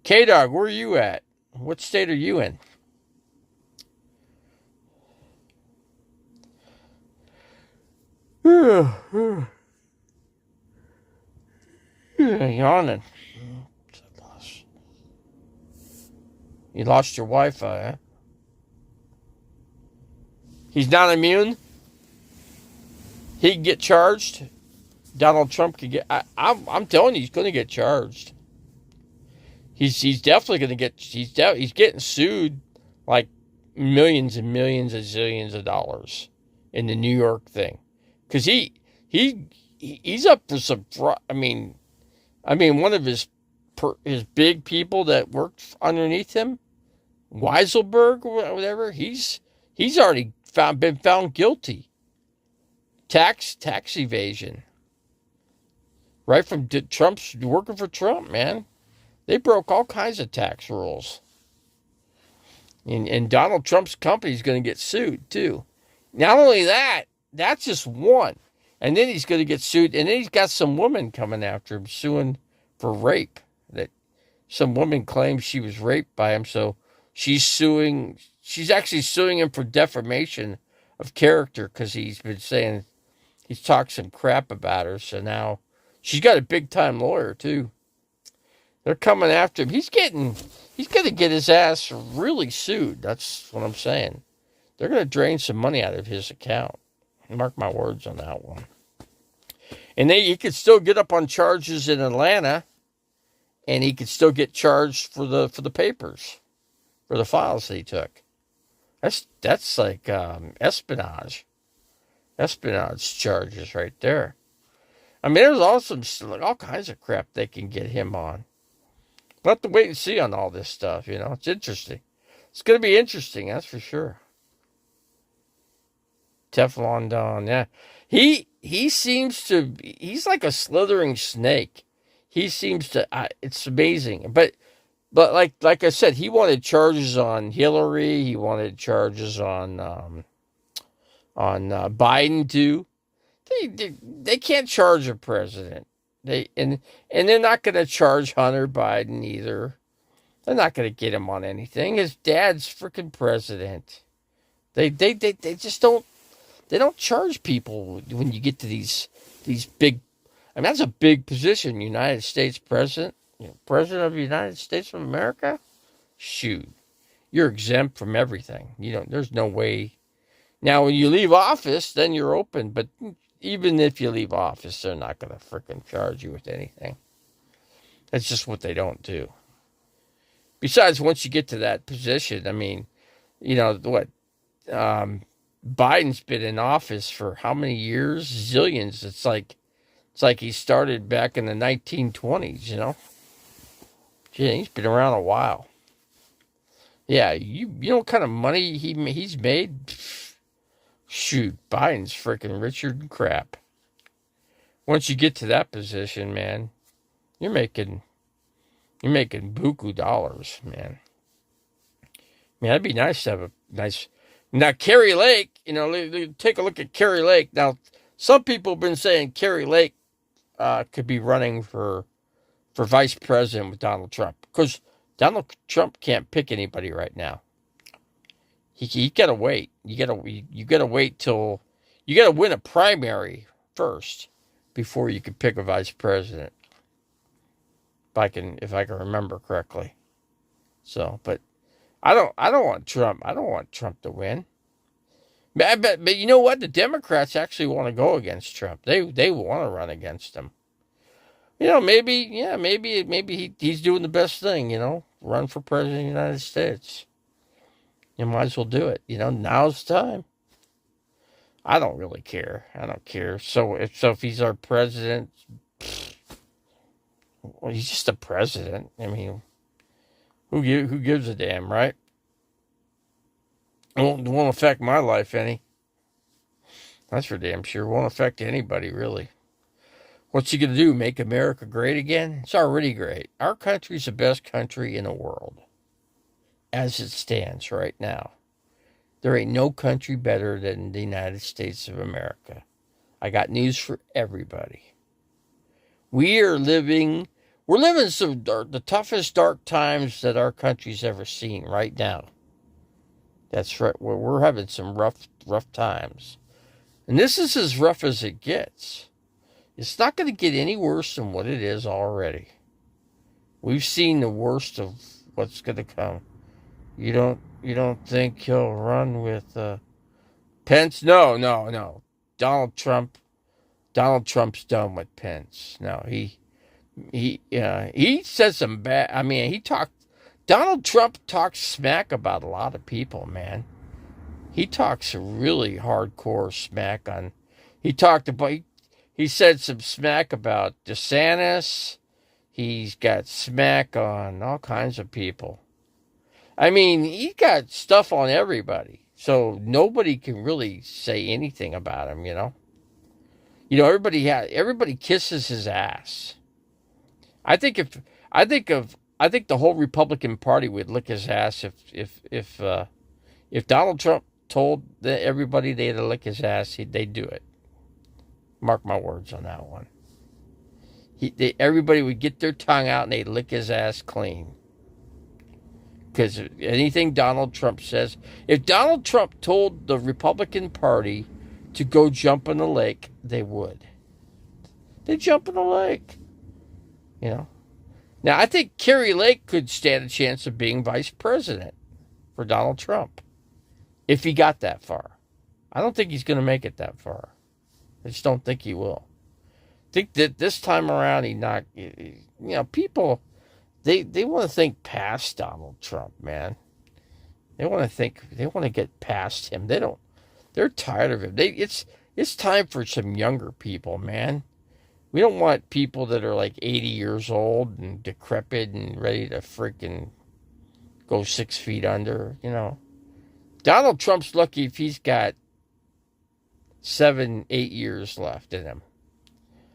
K-Dog, where are you at? What state are you in? Yawning. You lost your Wi-Fi, huh? He's not immune? He can get charged? Donald Trump could get... I'm telling you, he's going to get charged. He's definitely going to get... He's getting sued like millions and millions and zillions of dollars in the New York thing. Because he's up for some... one of his big people that worked underneath him, Weiselberg or whatever, he's already been found guilty. Tax evasion. Right from Trump's working for Trump, man. They broke all kinds of tax rules. And Donald Trump's company is going to get sued, too. Not only that, that's just one. And then he's going to get sued. And then he's got some woman coming after him, suing for rape. That some woman claims she was raped by him. So she's actually suing him for defamation of character, because he's been saying he's talked some crap about her. So now she's got a big-time lawyer, too. They're coming after him. He's going to get his ass really sued. That's what I'm saying. They're going to drain some money out of his account. Mark my words on that one. And he could still get up on charges in Atlanta, and he could still get charged for the papers, for the files that he took. That's like espionage charges right there. There's also all kinds of crap they can get him on. We'll have to wait and see on all this stuff, It's interesting. It's going to be interesting, that's for sure. Teflon Don, yeah. He seems to... He's like a slithering snake. He seems to... it's amazing. But like I said, he wanted charges on Hillary. He wanted charges on Biden too. They can't charge a president. And they're not going to charge Hunter Biden either. They're not going to get him on anything. His dad's freaking president. They just don't charge people when you get to these big. I mean, that's a big position. United States president, president of the United States of America. Shoot, you're exempt from everything. There's no way. Now, when you leave office, then you're open. But even if you leave office, they're not going to freaking charge you with anything. That's just what they don't do. Besides, once you get to that position, I mean, what? Biden's been in office for how many years? Zillions. It's like he started back in the 1920s. Gee, he's been around a while. Yeah, you know what kind of money he's made? Shoot, Biden's freaking richer than crap. Once you get to that position, man, you're making buku dollars, man. Man, that'd be nice to have a nice. Now, Kari Lake, take a look at Kari Lake. Now, some people have been saying Kari Lake could be running for vice president with Donald Trump, because Donald Trump can't pick anybody right now. He gotta wait. You gotta wait till you gotta win a primary first before you can pick a vice president. If I can remember correctly. So, but I don't want Trump. I don't want Trump to win. But you know what? The Democrats actually want to go against Trump. They want to run against him. Maybe he's doing the best thing. Run for president of the United States. You might as well do it. Now's the time. I don't really care. I don't care. So if he's our president, well, he's just a president. I mean, who gives a damn, right? It won't affect my life any. That's for damn sure. It won't affect anybody, really. What's he going to do? Make America great again? It's already great. Our country's the best country in the world, as it stands right now. There ain't no country better than the United States of America. I got news for everybody. We're living the toughest dark times that our country's ever seen right now. That's right. We're having some rough times. And this is as rough as it gets. It's not going to get any worse than what it is already. We've seen the worst of what's going to come. You don't think he'll run with Pence? No. Donald Trump's done with Pence. No, he said some bad. I mean, Donald Trump talks smack about a lot of people, man. He talks really hardcore smack on. He said some smack about DeSantis. He's got smack on all kinds of people. I mean, he got stuff on everybody, so nobody can really say anything about him. Everybody kisses his ass. I think the whole Republican Party would lick his ass if Donald Trump told everybody they had to lick his ass. They'd do it. Mark my words on that one. Everybody would get their tongue out and they'd lick his ass clean. Because anything Donald Trump says, if Donald Trump told the Republican Party to go jump in the lake, they would. They'd jump in the lake. Now, I think Kari Lake could stand a chance of being vice president for Donald Trump if he got that far. I don't think he's going to make it that far. I just don't think he will. I think that this time around, people, they want to think past Donald Trump, man. They want to get past him. They're tired of him. It's time for some younger people, man. We don't want people that are like 80 years old and decrepit and ready to freaking go 6 feet under, Donald Trump's lucky if he's got 7, 8 years left in him.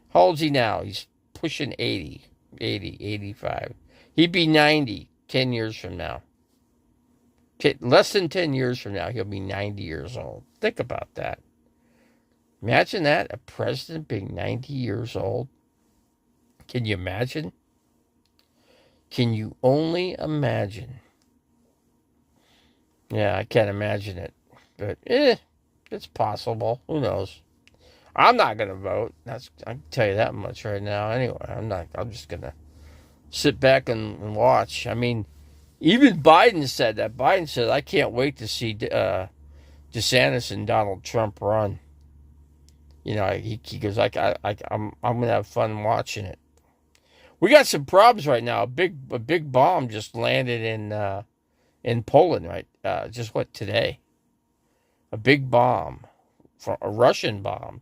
How old's he now? He's pushing 80, 85. He'd be 90 10 years from now. Less than 10 years from now, he'll be 90 years old. Think about that. Imagine that, a president being 90 years old. Can you imagine? Can you only imagine? Yeah, I can't imagine it. But it's possible. Who knows? I'm not gonna vote. I can tell you that much right now. Anyway, I'm not. I'm just gonna sit back and watch. I mean, even Biden said that. Biden said, "I can't wait to see DeSantis and Donald Trump run." You know, he goes, I'm gonna have fun watching it. We got some problems right now. A big bomb just landed in Poland, right? Just what today? A big bomb, from a Russian bomb.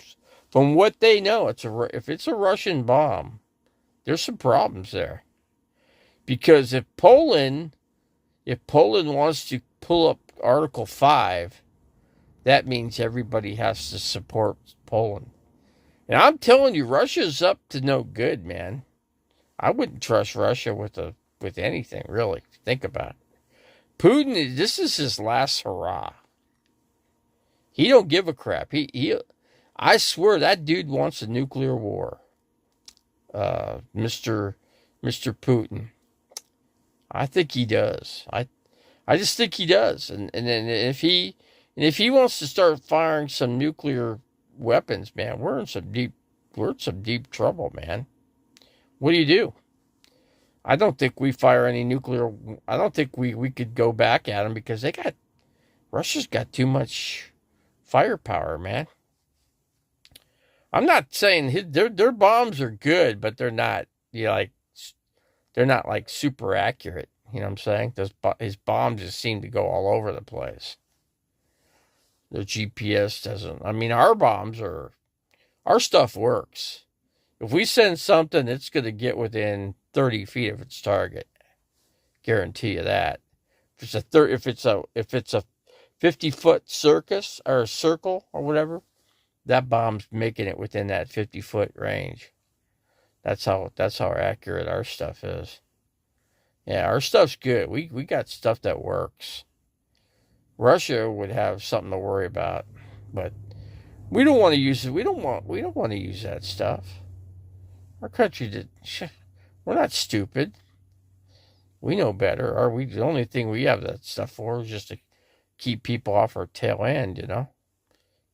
From what they know, if it's a Russian bomb, there's some problems there. Because if Poland wants to pull up Article 5, that means everybody has to support Poland. And I'm telling you, Russia's up to no good, man. I wouldn't trust Russia with anything, really. Think about it. Putin, this is his last hurrah. He don't give a crap. I swear that dude wants a nuclear war. Mr. Putin. I think he does. I just think he does. And then if he wants to start firing some nuclear weapons, man, we're in some deep trouble, man. What do you do? I don't think we fire any nuclear. I don't think we could go back at them because Russia's got too much firepower, man. I'm not saying their bombs are good, but they're not they're not like super accurate. You know what I'm saying? His bombs just seem to go all over the place. Their GPS doesn't. I mean, our stuff works. If we send something, it's going to get within 30 feet of its target. Guarantee you that. If it's a 50-foot circus or a circle or whatever, that bomb's making it within that 50-foot range. That's how accurate our stuff is. Yeah, our stuff's good. We got stuff that works. Russia would have something to worry about, but we don't want to use it. We don't want to use that stuff. Our country did. We're not stupid. We know better. The only thing we have that stuff for is just to keep people off our tail end, you know?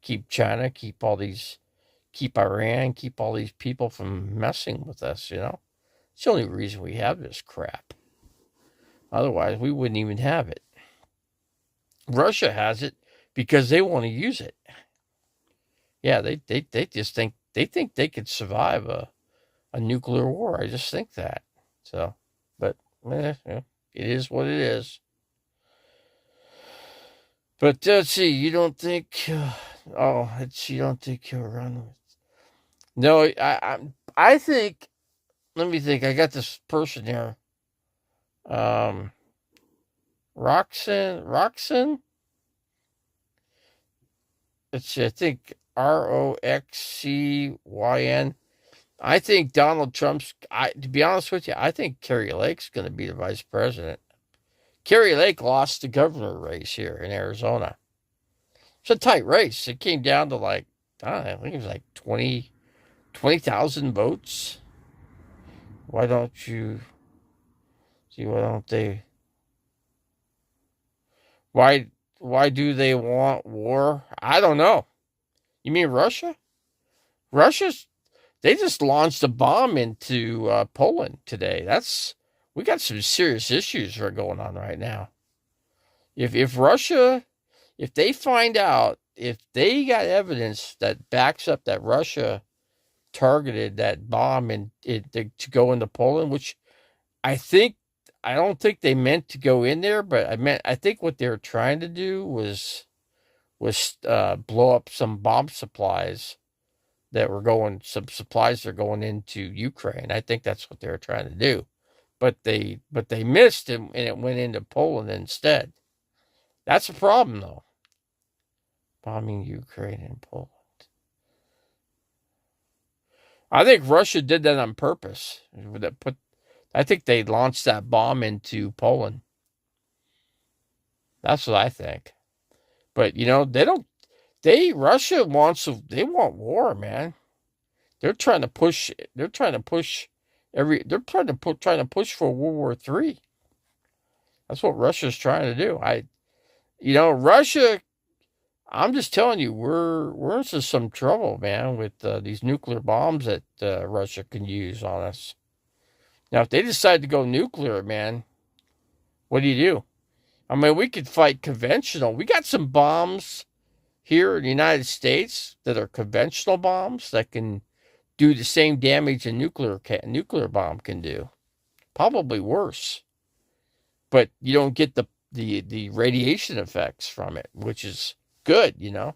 Keep China, keep Iran, keep all these people from messing with us, you know? It's the only reason we have this crap. Otherwise, we wouldn't even have it. Russia has it because they want to use it. Yeah, they just think they could survive a nuclear war. I just think that. So, but it is what it is. But let's see. You don't think? You don't think he'll run with? No, I think. Let me think. I got this person here. Roxanne. Let's see. I think Roxcyn. I think Donald Trump's. To be honest with you, I think Kari Lake's going to be the vice president. Kari Lake lost the governor race here in Arizona. It's a tight race. It came down to I think it was like 20,000 votes. Why don't you see? Why don't they? Why do they want war? I don't know. You mean Russia? They just launched a bomb into Poland today. We got some serious issues that are going on right now. If Russia, if they find out, if they got evidence that backs up that Russia targeted that bomb to go into Poland, which I don't think they meant to go in there, but I think what they were trying to do was blow up some bomb supplies some supplies that are going into Ukraine. I think that's what they were trying to do. But they missed it, and it went into Poland instead. That's a problem, though. Bombing Ukraine and Poland. I think Russia did that on purpose. I think they launched that bomb into Poland. That's what I think. But they don't. Russia wants, they want war, man. They're trying to push, they're trying to push trying to push for World War III. That's what Russia's trying to do. Russia, I'm just telling you, we're into some trouble, man, with these nuclear bombs that Russia can use on us. Now, if they decide to go nuclear, man, what do? I mean, we could fight conventional. We got some bombs here in the United States that are conventional bombs that can do the same damage a nuclear bomb can do. Probably worse. But you don't get the radiation effects from it, which is good, You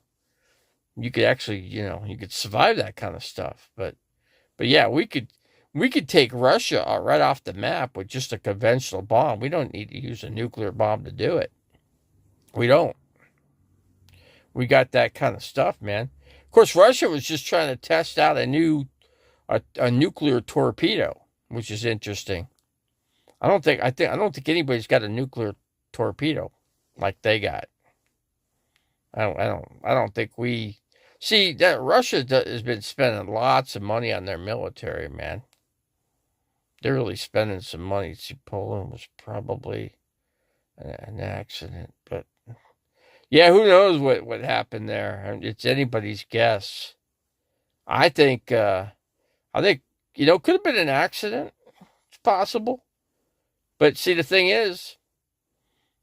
could actually, you could survive that kind of stuff. But yeah, we could take Russia right off the map with just a conventional bomb. We don't need to use a nuclear bomb to do it. We don't. We got that kind of stuff, man. Of course, Russia was just trying to test out a nuclear torpedo, which is interesting. I don't think anybody's got a nuclear torpedo like they got. I don't think we see that Russia has been spending lots of money on their military, man. They're really spending some money. See, Poland was probably an accident, but yeah, who knows what happened there? It's anybody's guess. I think could have been an accident. It's possible. But see, the thing is,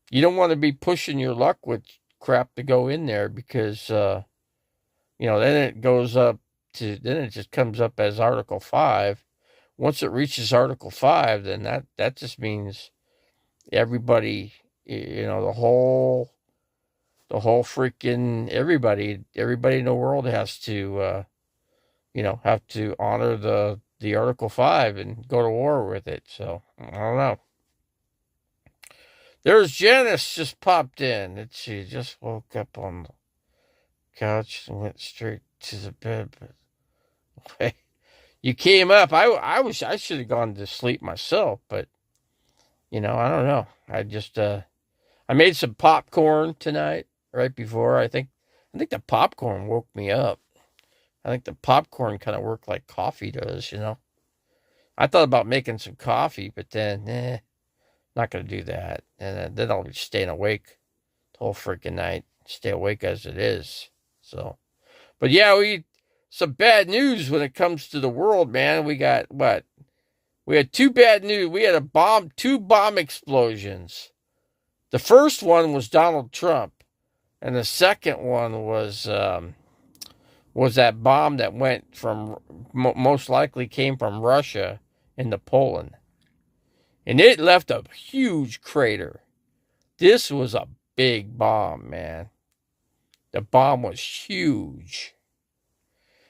you don't want to be pushing your luck with crap to go in there because, then it goes up then it just comes up as Article 5. Once it reaches Article 5, then that just means everybody, the whole freaking everybody in the world has to, have to honor the Article 5 and go to war with it. So, I don't know. There's Janice just popped in. She just woke up on the couch and went straight to the bed. But you came up. I should have gone to sleep myself, but I don't know. I just I made some popcorn tonight right before. I think the popcorn woke me up. I think the popcorn kind of worked like coffee does, I thought about making some coffee, but then not going to do that. And then I'll be staying awake the whole freaking night. Stay awake as it is. So, but yeah, some bad news when it comes to the world, man. We got what? We had two bad news. We had two bomb explosions. The first one was Donald Trump. And the second one was that bomb that went from, most likely came from Russia into Poland. And it left a huge crater. This was a big bomb, man. The bomb was huge.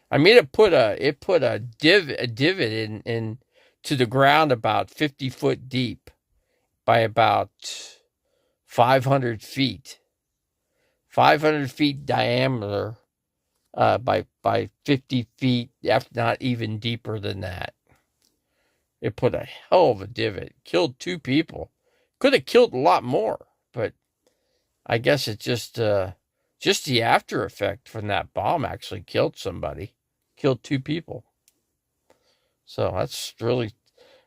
I mean, it put a divot in to the ground about 50 foot deep by about 500 feet. 500 feet diameter by 50 feet, if not even deeper than that. It put a hell of a divot. Killed 2 people. Could have killed a lot more, but I guess it just the after effect from that bomb actually killed somebody. Killed 2 people. So that's really,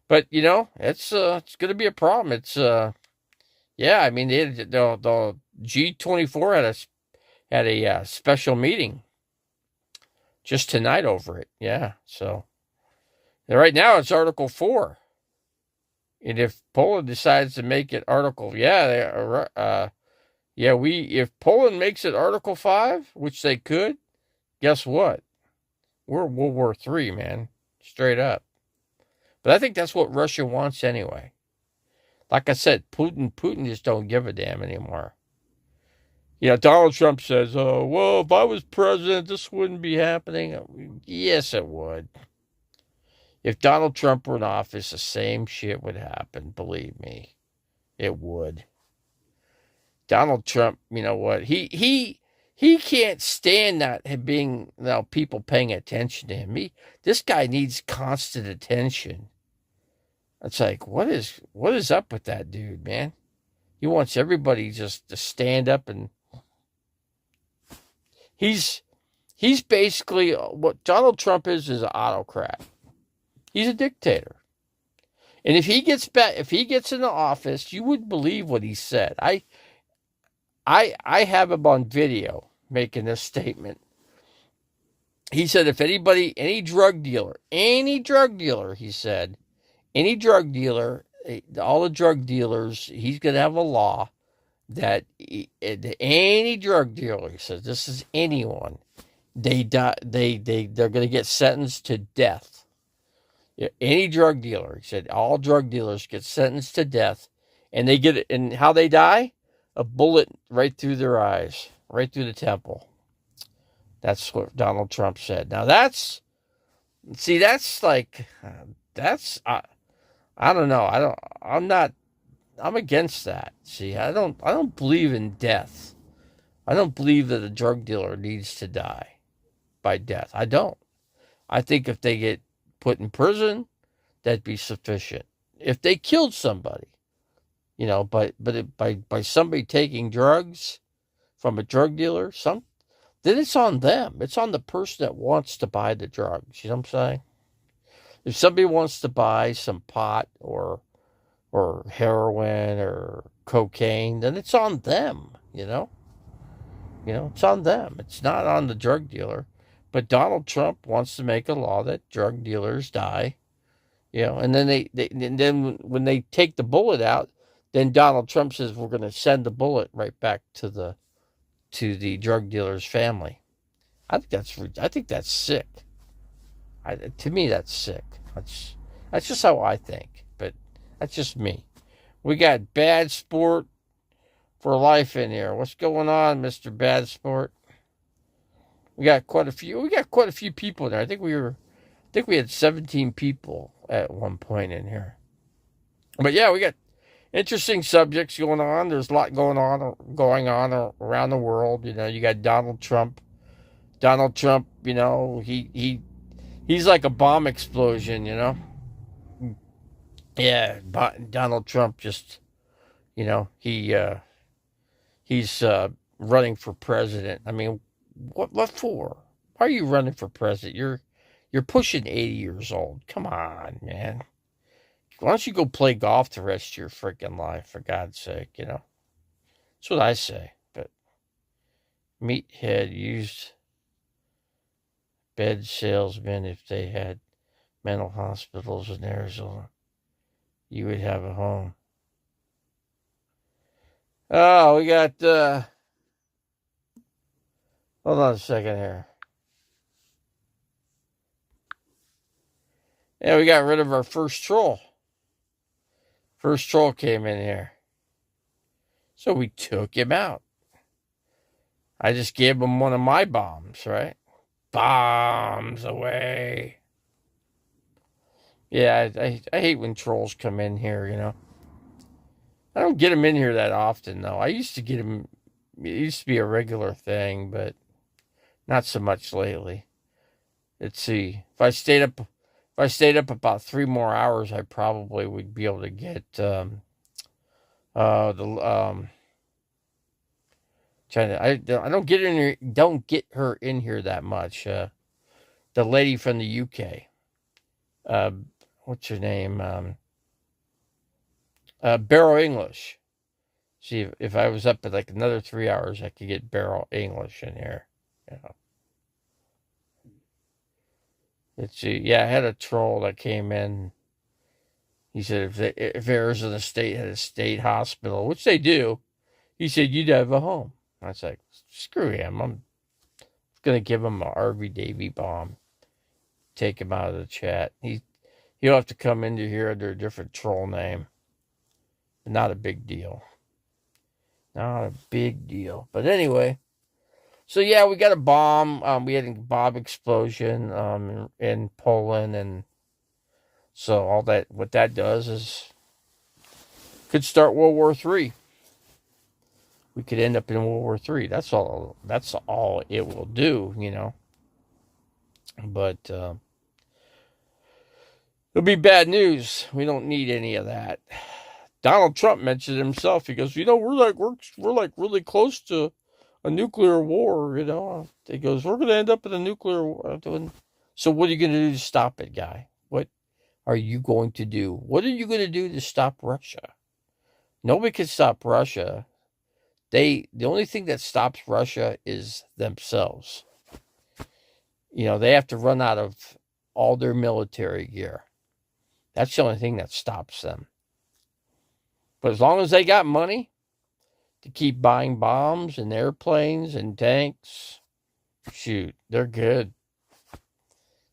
but it's going to be a problem. It's yeah. I mean, the G24 had a special meeting just tonight over it. Yeah. So. And right now it's Article 4. And if Poland decides to make it Article, if Poland makes it Article 5, which they could, guess what? We're World War III, man. Straight up. But I think that's what Russia wants anyway. Like I said, Putin just don't give a damn anymore. Donald Trump says, oh, well, if I was president, this wouldn't be happening. Yes, it would. If Donald Trump were in office, the same shit would happen. Believe me, it would. Donald Trump, you know what? He can't stand not being people paying attention to him. This guy needs constant attention. It's like, what is up with that dude, man? He wants everybody just to stand up and he's basically what Donald Trump is an autocrat. He's a dictator. And if he gets into office, you wouldn't believe what he said. I have him on video making this statement. He said if any drug dealer, he said, any drug dealer, all the drug dealers, he's going to have a law that any drug dealer, he says, this is anyone, they're going to get sentenced to death. Any drug dealer, he said, all drug dealers get sentenced to death, and they get it. And how they die? A bullet right through their eyes, right through the temple. That's what Donald Trump said. Now that's like, I don't know. I'm against that. See, I don't believe in death. I don't believe that a drug dealer needs to die by death. I don't. I think if they get put in prison, that'd be sufficient. If they killed somebody, but by somebody taking drugs from a drug dealer, then it's on them. It's on the person that wants to buy the drugs. You know what I'm saying? If somebody wants to buy some pot or heroin or cocaine, then it's on them, it's on them. It's not on the drug dealer. But Donald Trump wants to make a law that drug dealers die, and then then when they take the bullet out, then Donald Trump says we're going to send the bullet right back to the drug dealer's family. I think that's sick. To me, that's sick. That's just how I think, but that's just me. We got Bad Sport for Life in here. What's going on, Mr. Bad Sport? We got quite a few people there. I think we had 17 people at one point in here. But yeah, we got interesting subjects going on. There's a lot going on around the world. You got Donald Trump. Donald Trump, he's like a bomb explosion, Yeah, Donald Trump just, he's running for president. I mean, what for? Why are you running for president? You're pushing 80 years old. Come on, man. Why don't you go play golf the rest of your freaking life, for God's sake, That's what I say. But Meathead used bed salesmen. If they had mental hospitals in Arizona, you would have a home. Oh, we got, hold on a second here. Yeah, we got rid of our first troll. First troll came in here. So we took him out. I just gave him one of my bombs, right? Bombs away. Yeah, I hate when trolls come in here, I don't get them in here that often, though. I used to get them. It used to be a regular thing, but not so much lately. Let's see. If I stayed up about 3 more hours, I probably would be able to get I don't get in here. Don't get her in here that much. The lady from the UK. What's her name? Beryl English. See, if I was up at like another 3 hours, I could get Beryl English in here. Let's see. Yeah, I had a troll that came in. He said if Arizona State had a state hospital, which they do, he said you'd have a home. I was like, screw him. I'm going to give him a RV Davy bomb. Take him out of the chat. He'll have to come into here under a different troll name. Not a big deal. Not a big deal. But anyway. So yeah, we got a bomb. We had a bomb explosion in Poland. And so all that, what that does is could start World War III. We could end up in World War III. That's all it will do, But it'll be bad news. We don't need any of that. Donald Trump mentioned himself. He goes, we're like really close to a nuclear war, He goes, we're going to end up in a nuclear war. So what are you going to do to stop it, guy? What are you going to do? What are you going to do to stop Russia? Nobody can stop Russia. The only thing that stops Russia is themselves. They have to run out of all their military gear. That's the only thing that stops them. But as long as they got money to keep buying bombs and airplanes and tanks, shoot, they're good.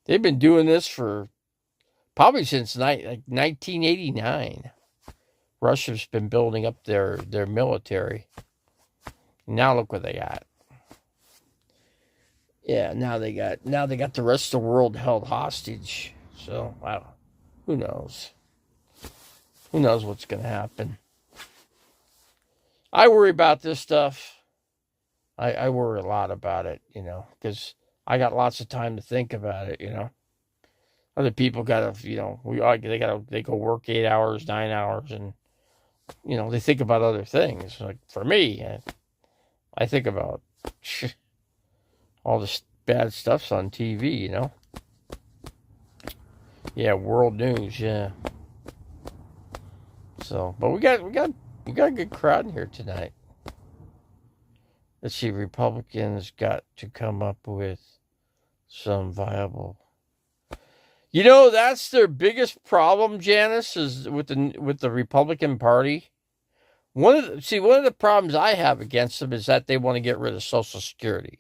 They've been doing this for probably since 1989. Russia's been building up their military. Now look what they got. Yeah, now they got the rest of the world held hostage. So, who knows? Who knows what's going to happen? I worry about this stuff. I worry a lot about it, because I got lots of time to think about it, Other people got to, they go work 8 hours, 9 hours, and, they think about other things. Like for me, I think about all this bad stuff's on TV, Yeah, world news, yeah. So, but we got a good crowd in here tonight. Let's see, Republicans got to come up with some viable. That's their biggest problem, Janice, is with the Republican Party. One of the problems I have against them is that they want to get rid of Social Security.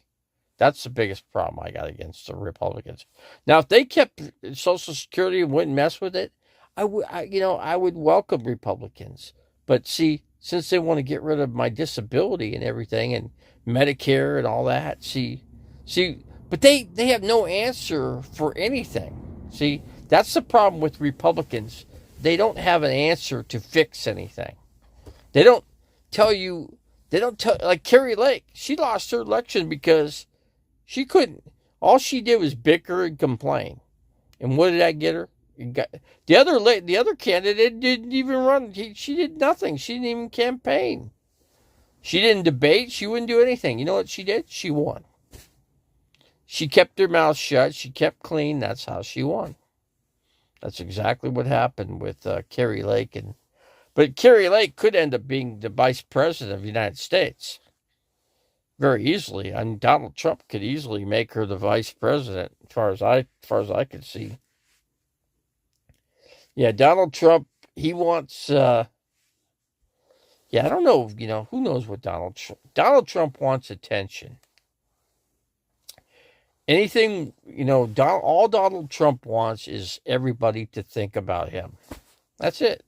That's the biggest problem I got against the Republicans. Now, if they kept Social Security and wouldn't mess with it, I would welcome Republicans. But see, since they want to get rid of my disability and everything and Medicare and all that, but they have no answer for anything. See, that's the problem with Republicans. They don't have an answer to fix anything. They don't tell, like Carrie Lake, she lost her election because she couldn't. All she did was bicker and complain. And what did that get her? The other candidate didn't even run. She did nothing. She didn't even campaign. She didn't debate. She wouldn't do anything. You know what she did? She won. She kept her mouth shut. She kept clean. That's how she won. That's exactly what happened with Carrie Lake. But Carrie Lake could end up being the vice president of the United States very easily. I mean, Donald Trump could easily make her the vice president, as far as I could see. Yeah, Donald Trump, he wants, I don't know, who knows what Donald Trump wants attention. Anything, all Donald Trump wants is everybody to think about him. That's it.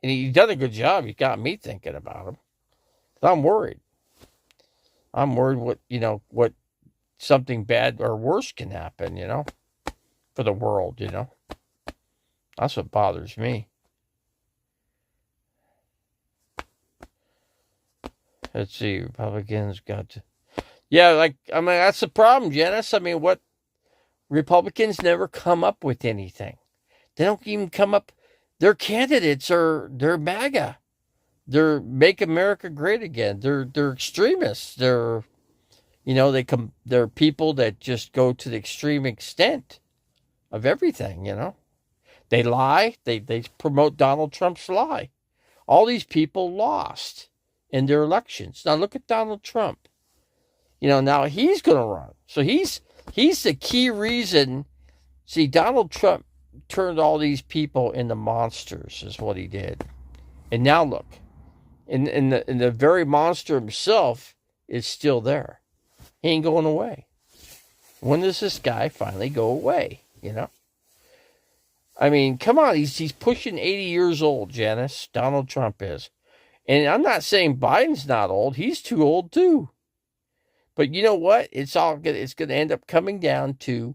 And he's done a good job. He's got me thinking about him. I'm worried. I'm worried what something bad or worse can happen, for the world, That's what bothers me. Let's see, Republicans got to... Yeah, that's the problem, Janice. What Republicans never come up with anything. They don't even come up... Their candidates they're MAGA. They're Make America Great Again. They're extremists. They're people that just go to the extreme extent of everything, They lie. They promote Donald Trump's lie. All these people lost in their elections. Now look at Donald Trump. Now he's going to run. So he's the key reason. See, Donald Trump turned all these people into monsters, is what he did. And now look, and the very monster himself is still there. He ain't going away. When does this guy finally go away? Come on, he's pushing 80 years old, Janice. Donald Trump is. And I'm not saying Biden's not old. He's too old too. But you know what? It's going to end up coming down to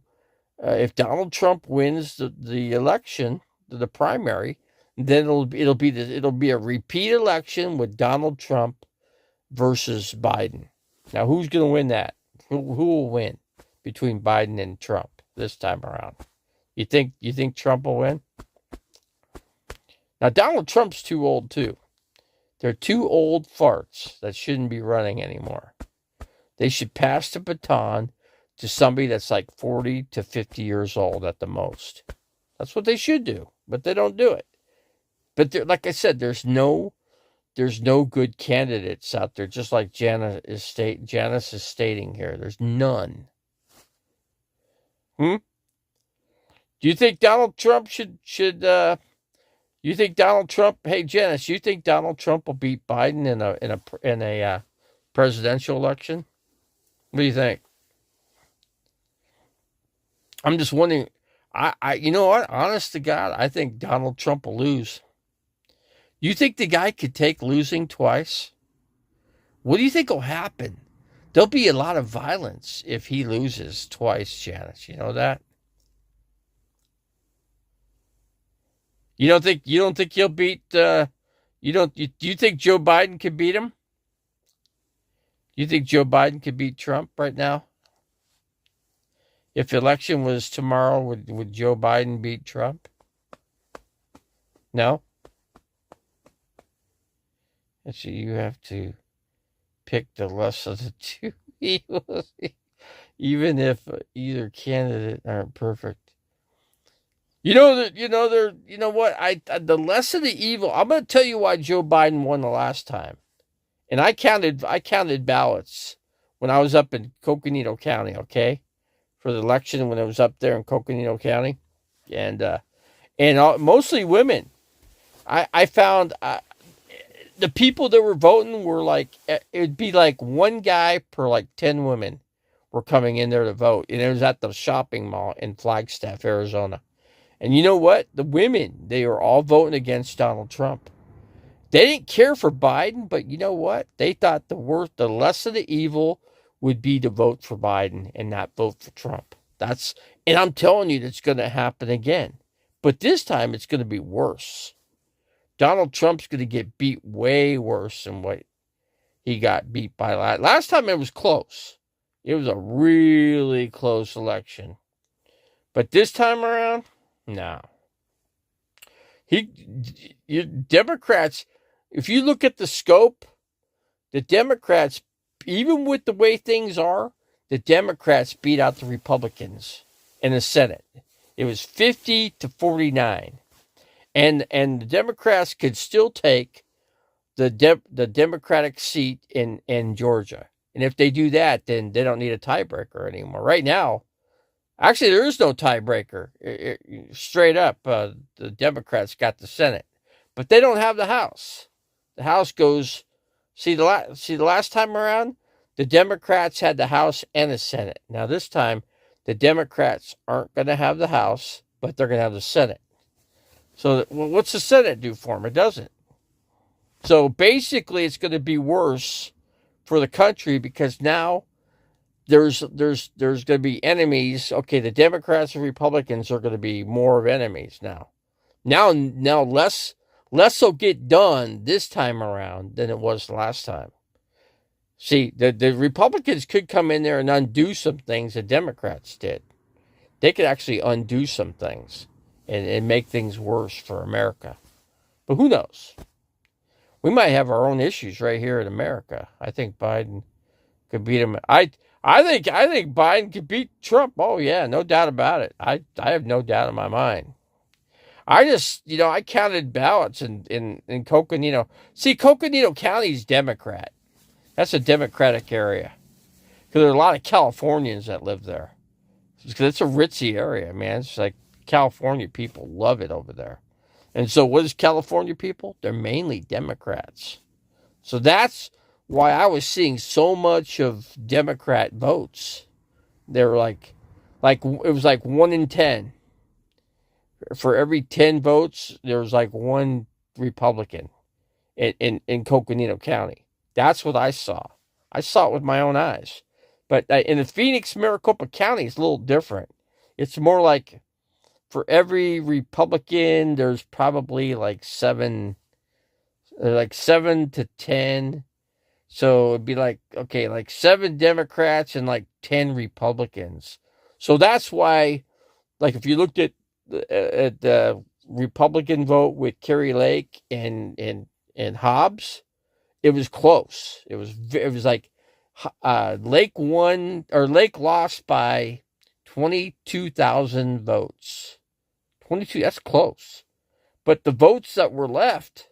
if Donald Trump wins the election, the primary, then it'll be a repeat election with Donald Trump versus Biden. Now, who's going to win that? Who will win between Biden and Trump this time around? You think Trump will win? Now, Donald Trump's too old too. They're two old farts that shouldn't be running anymore. They should pass the baton to somebody that's like 40 to 50 years old at the most. That's what they should do, but they don't do it. But like I said, there's no good candidates out there, just like Janice is stating here. There's none. Do you think Donald Trump should you think Donald Trump? Hey, Janice, you think Donald Trump will beat Biden in a presidential election? What do you think? I'm just wondering. You know what? Honest to God, I think Donald Trump will lose. You think the guy could take losing twice? What do you think will happen? There'll be a lot of violence if he loses twice, Janice. You know that? You don't think he'll beat do you think Joe Biden could beat him? You think Joe Biden could beat Trump right now? If the election was tomorrow, would Joe Biden beat Trump? No? So you have to pick the less of the two evils, even if either candidate aren't perfect. You know what? The less of the evil. I'm going to tell you why Joe Biden won the last time. And I counted ballots when I was up in Coconino County, okay? For the election when I was up there in Coconino County. And mostly women. I found the people that were voting were like, it'd be like one guy per like 10 women were coming in there to vote. And it was at the shopping mall in Flagstaff, Arizona. And you know what? The women, they were all voting against Donald Trump. They didn't care for Biden, but you know what? They thought the less of the evil would be to vote for Biden and not vote for Trump. And I'm telling you, that's going to happen again. But this time, it's going to be worse. Donald Trump's going to get beat way worse than what he got beat by last time. It was close. It was a really close election. But this time around, no. Democrats, if you look at the scope, the Democrats, even with the way things are, the Democrats beat out the Republicans in the Senate. It was 50 to 49. And the Democrats could still take the Democratic seat in Georgia. And if they do that, then they don't need a tiebreaker anymore. Right now, actually, there is no tiebreaker. Straight up, the Democrats got the Senate, but they don't have the House. The House goes. See the last time around, the Democrats had the House and the Senate. Now this time, the Democrats aren't going to have the House, but they're going to have the Senate. So, what's the Senate do for them? It doesn't. So basically, it's going to be worse for the country because now there's going to be enemies. Okay, the Democrats and Republicans are going to be more of enemies now. Now less will get done this time around than it was last time. See, the Republicans could come in there and undo some things the Democrats did. They could actually undo some things and make things worse for America. But who knows? We might have our own issues right here in America. I think Biden could beat him. I think Biden could beat Trump. Oh yeah, no doubt about it. I have no doubt in my mind. I just, I counted ballots in Coconino. See, Coconino County is Democrat. That's a Democratic area. Because there are a lot of Californians that live there. Because it's a ritzy area, man. It's like California people love it over there. And so what is California people? They're mainly Democrats. So that's why I was seeing so much of Democrat votes. They're like it was like 1 in 10. For every 10 votes, there was like one Republican in Coconino County. That's what I saw. I saw it with my own eyes. But in the Phoenix, Maricopa County, it's a little different. It's more like for every Republican, there's probably like 7 to 10. So it'd be like 7 Democrats and like 10 Republicans. So that's why, like, if you looked at the Republican vote with Kari Lake and Hobbs, it was close. It was like Lake won, or Lake lost by 22,000 votes. 22, that's close. But the votes that were left,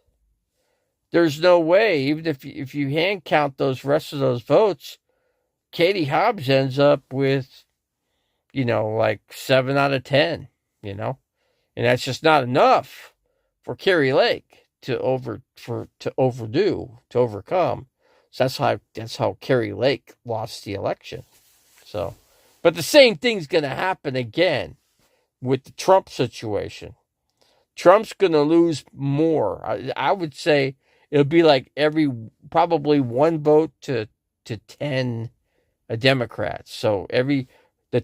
there's no way, even if you hand count those rest of those votes, Katie Hobbs ends up with, like 7 out of 10, and that's just not enough for Kari Lake to overcome. So that's how Kari Lake lost the election. So, but the same thing's going to happen again with the Trump situation. Trump's going to lose more. I would say it'll be like probably 1 vote to 10 Democrats. So the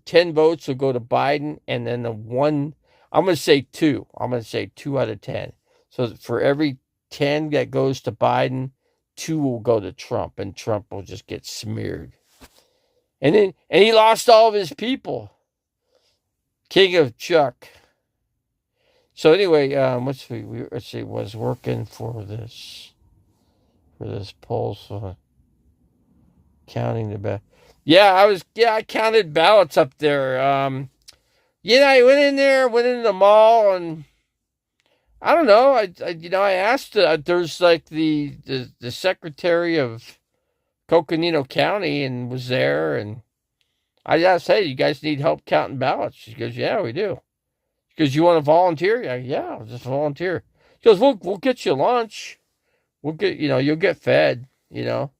10 votes will go to Biden, and then the one, I'm going to say 2. I'm going to say 2 out of 10. So for every 10 that goes to Biden, 2 will go to Trump, and Trump will just get smeared. And he lost all of his people. King of Chuck. So anyway, let's see, was working for this polls, counting the ballot. Yeah, I counted ballots up there. I went into the mall, and I don't know. I asked. There's like the secretary of Coconino County, and was there, and I asked, "Hey, you guys need help counting ballots?" She goes, "Yeah, we do." She goes, "You want to volunteer?" Yeah, I'll just volunteer. She goes, "We'll get you lunch. We'll get you'll get fed, and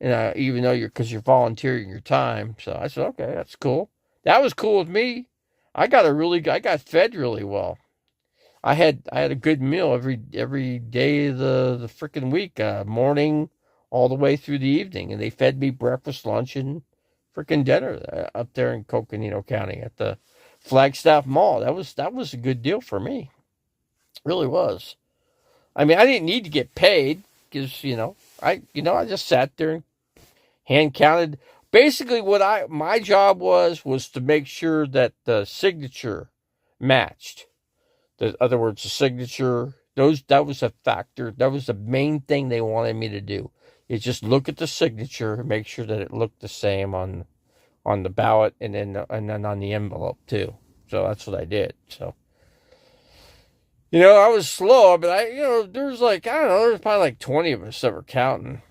even though because you're volunteering your time." So I said, "Okay, that's cool." That was cool with me. I got fed really well. I had a good meal every day of the freaking week, morning all the way through the evening, and they fed me breakfast, lunch, and freaking dinner up there in Coconino County at the Flagstaff Mall. That was a good deal for me. It really was. I mean, I didn't need to get paid because I just sat there and hand counted. Basically, my job was to make sure that the signature matched. In other words, the signature, that was a factor. That was the main thing they wanted me to do. Is just look at the signature and make sure that it looked the same on the ballot and then on the envelope too. So that's what I did. So I was slow, but there's like, I don't know, there's probably like 20 of us that were counting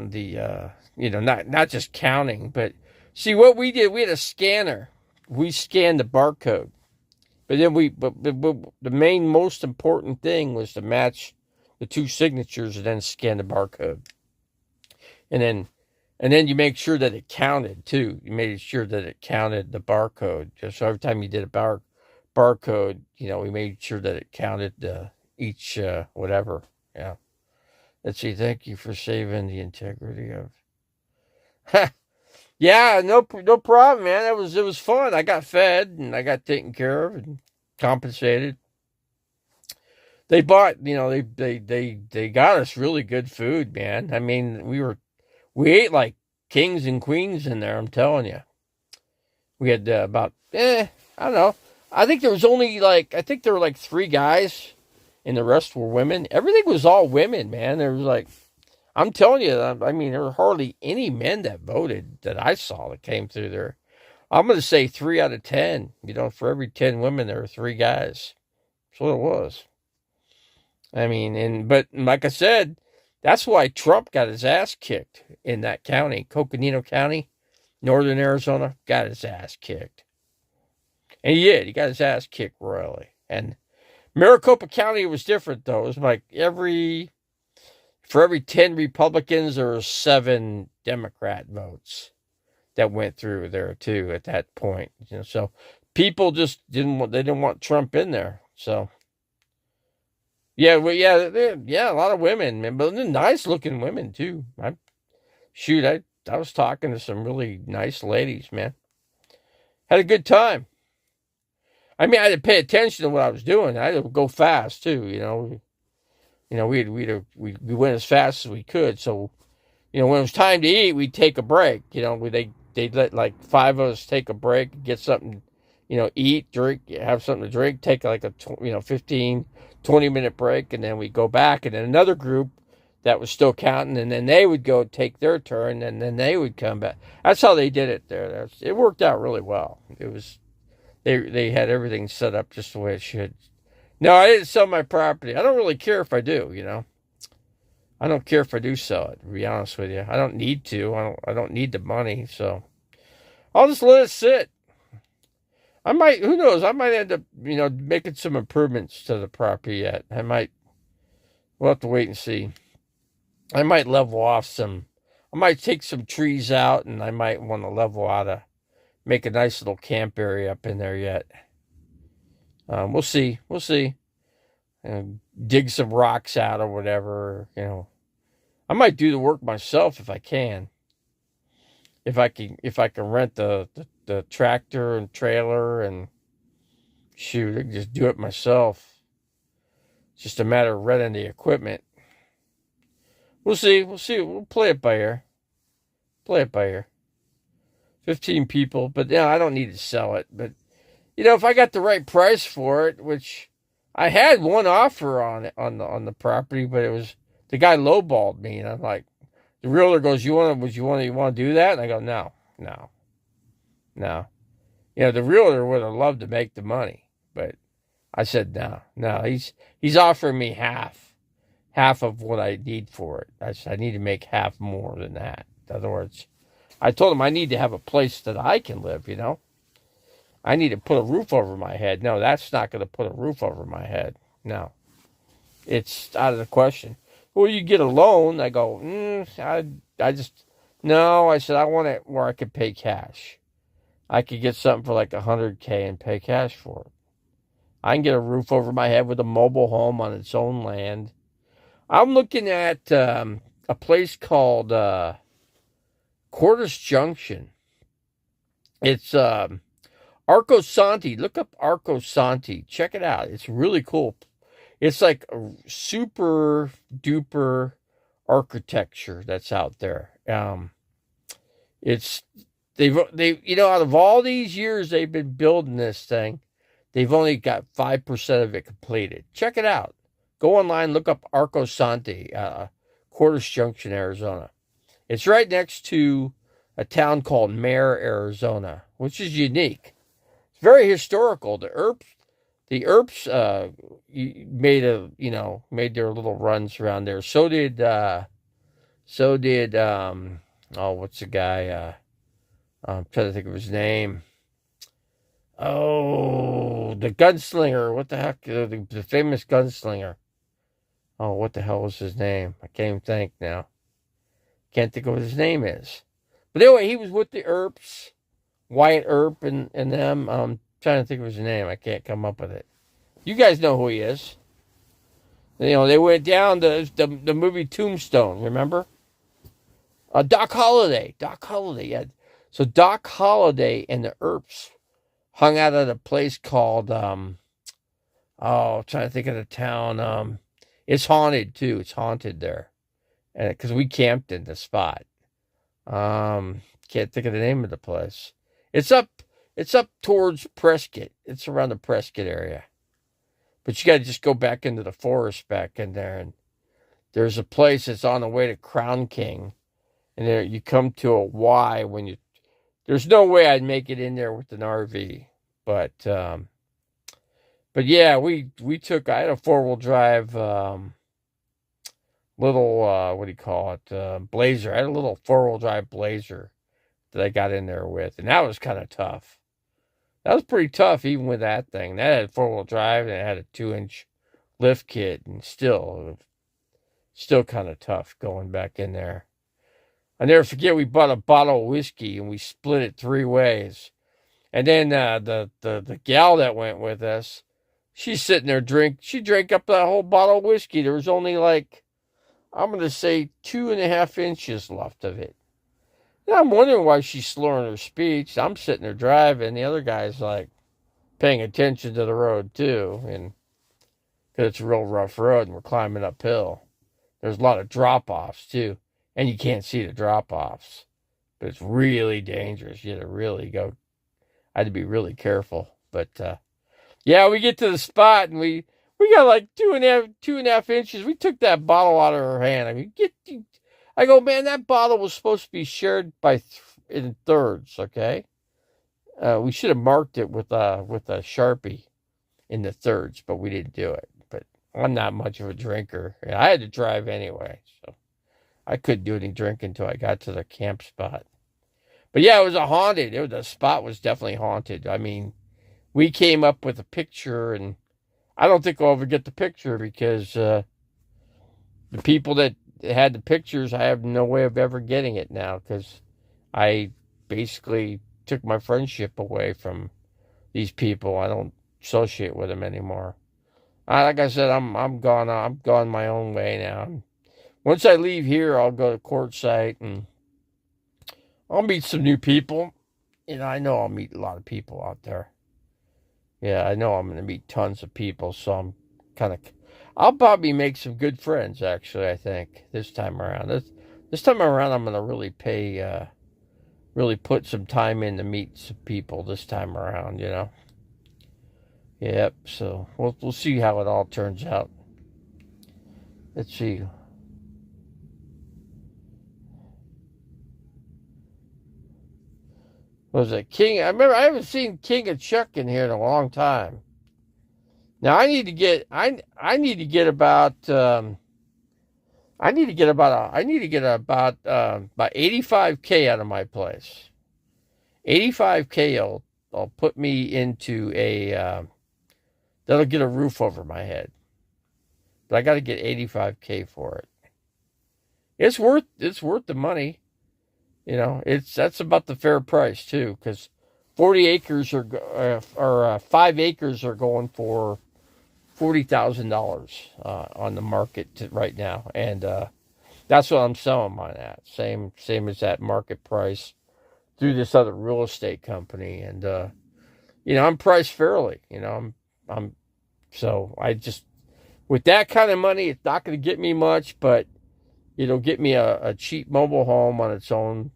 the not just counting, but see what we did. We had a scanner. We scanned the barcode. But then the most important thing was to match the 2 signatures and then scan the barcode. And then you make sure that it counted too. You made sure that it counted the barcode. Just so every time you did a barcode, we made sure that it counted each whatever. Yeah. Let's see. Thank you for saving the integrity of. Yeah, no problem, man. It was fun. I got fed and I got taken care of and compensated. They bought, they got us really good food, man. I mean, we ate like kings and queens in there. I'm telling you. We had about, I don't know. I think there were like 3 guys, and the rest were women. Everything was all women, man. There was like. I'm telling you, I mean, there were hardly any men that voted that I saw that came through there. I'm going to say 3 out of 10. For every 10 women, there were 3 guys. That's what it was. I mean, but like I said, that's why Trump got his ass kicked in that county, Coconino County, northern Arizona, got his ass kicked. And he did. He got his ass kicked royally. And Maricopa County was different, though. It was like for every 10 Republicans, there were 7 Democrat votes that went through there too at that point. So people just didn't want Trump in there. So yeah, a lot of women, but nice looking women too. I was talking to some really nice ladies, man. Had a good time. I mean, I had to pay attention to what I was doing. I had to go fast too, we went as fast as we could. So, when it was time to eat, we'd take a break. They'd let like 5 of us take a break, get something, eat, drink, have something to drink, take like a 15, 20-minute break, and then we go back. And then another group, that was still counting, and then they would go take their turn, and then they would come back. That's how they did it there. It worked out really well. It was they had everything set up just the way it should. No, I didn't sell my property. I don't really care if I do. I don't care if I do sell it. To be honest with you, I don't need to. I don't need the money, so I'll just let it sit. I might. Who knows? I might end up, making some improvements to the property yet. We'll have to wait and see. I might level off some. I might take some trees out, and I might want to level out make a nice little camp area up in there yet. We'll see. We'll see. Dig some rocks out or whatever. I might do the work myself if I can. If I can rent the tractor and trailer and shoot, I can just do it myself. It's just a matter of renting the equipment. We'll see. We'll play it by ear. 15 people, but I don't need to sell it. But if I got the right price for it, which I had one offer on it on the property, but it was the guy lowballed me, and I'm like, the realtor goes, you want to do that? And I go, no. The realtor would have loved to make the money, but I said no. He's offering me half of what I need for it. I said I need to make half more than that. In other words, I told him I need to have a place that I can live. I need to put a roof over my head. No, that's not going to put a roof over my head. No, it's out of the question. Well, you get a loan. I go, I just, no. I said, I want it where I could pay cash. I could get something for like $100K and pay cash for it. I can get a roof over my head with a mobile home on its own land. I'm looking at a place called Cordes Junction. It's Arco Santi. Look up Arco Santi. Check it out. It's really cool. It's like a super duper architecture that's out there. It's they've out of all these years they've been building this thing, they've only got 5% of it completed. Check it out. Go online, look up Arco Santi, Cordes Junction, Arizona. It's right next to a town called Mare, Arizona, which is unique. It's very historical. The Earps made their little runs around there. So did what's the guy? I'm trying to think of his name. Oh, the gunslinger. What the heck? The famous gunslinger. Oh, what the hell was his name? I can't even think now. Can't think of what his name is. But anyway, he was with the Earps, Wyatt Earp and them. I'm trying to think of his name. I can't come up with it. You guys know who he is. They went down the movie Tombstone, remember? Doc Holliday. Yeah. So Doc Holliday and the Earps hung out at a place called, I'm trying to think of the town. It's haunted, too. It's haunted there. And because we camped in the spot. Can't think of the name of the place. It's up towards Prescott. It's around the Prescott area. But you got to just go back into the forest back in there. And there's a place that's on the way to Crown King. And there you come to a Y when there's no way I'd make it in there with an RV. But yeah, I had a 4-wheel drive, little, what do you call it? Blazer. I had a little 4-wheel drive Blazer that I got in there with. And that was kind of tough. That was pretty tough, even with that thing. That had 4-wheel drive, and it had a 2-inch lift kit, and still kind of tough going back in there. I never forget, we bought a bottle of whiskey, and we split it 3 ways. And then the gal that went with us, she's sitting there she drank up that whole bottle of whiskey. There was only I'm going to say 2.5 inches left of it. And I'm wondering why she's slurring her speech. I'm sitting there driving. The other guy's paying attention to the road too. And because it's a real rough road and we're climbing uphill. There's a lot of drop-offs too. And you can't see the drop-offs. But it's really dangerous. You had to really I had to be really careful. But, yeah, we get to the spot and we We got like 2.5 inches. We took that bottle out of her hand. I mean, I go, man, that bottle was supposed to be shared in thirds. Okay, we should have marked it with a Sharpie in the thirds, but we didn't do it. But I'm not much of a drinker, and I had to drive anyway, so I couldn't do any drinking until I got to the camp spot. But yeah, it was a haunted. The spot was definitely haunted. I mean, we came up with a picture, and I don't think I'll ever get the picture because the people that had the pictures, I have no way of ever getting it now because I basically took my friendship away from these people. I don't associate with them anymore. Like I said, I'm gone. I'm gone my own way now. Once I leave here, I'll go to Quartzsite and I'll meet some new people. I know I'll meet a lot of people out there. Yeah, I know I'm going to meet tons of people, so I'll probably make some good friends, actually, I think, this time around. This time around, I'm going to really put some time in to meet some people this time around, Yep, so we'll see how it all turns out. Let's see. Was it King? I remember I haven't seen King of Chuck in here in a long time. Now I need to get about 85K out of my place. 85K will put me into that'll get a roof over my head. But I got to get 85K for it. It's worth the money. That's about the fair price too, because 40 acres or 5 acres are going for $40,000 on the market right now, and that's what I'm selling mine at. Same as that market price through this other real estate company, and I'm priced fairly. I'm so I just with that kind of money, it's not going to get me much, but it'll get me a cheap mobile home on its own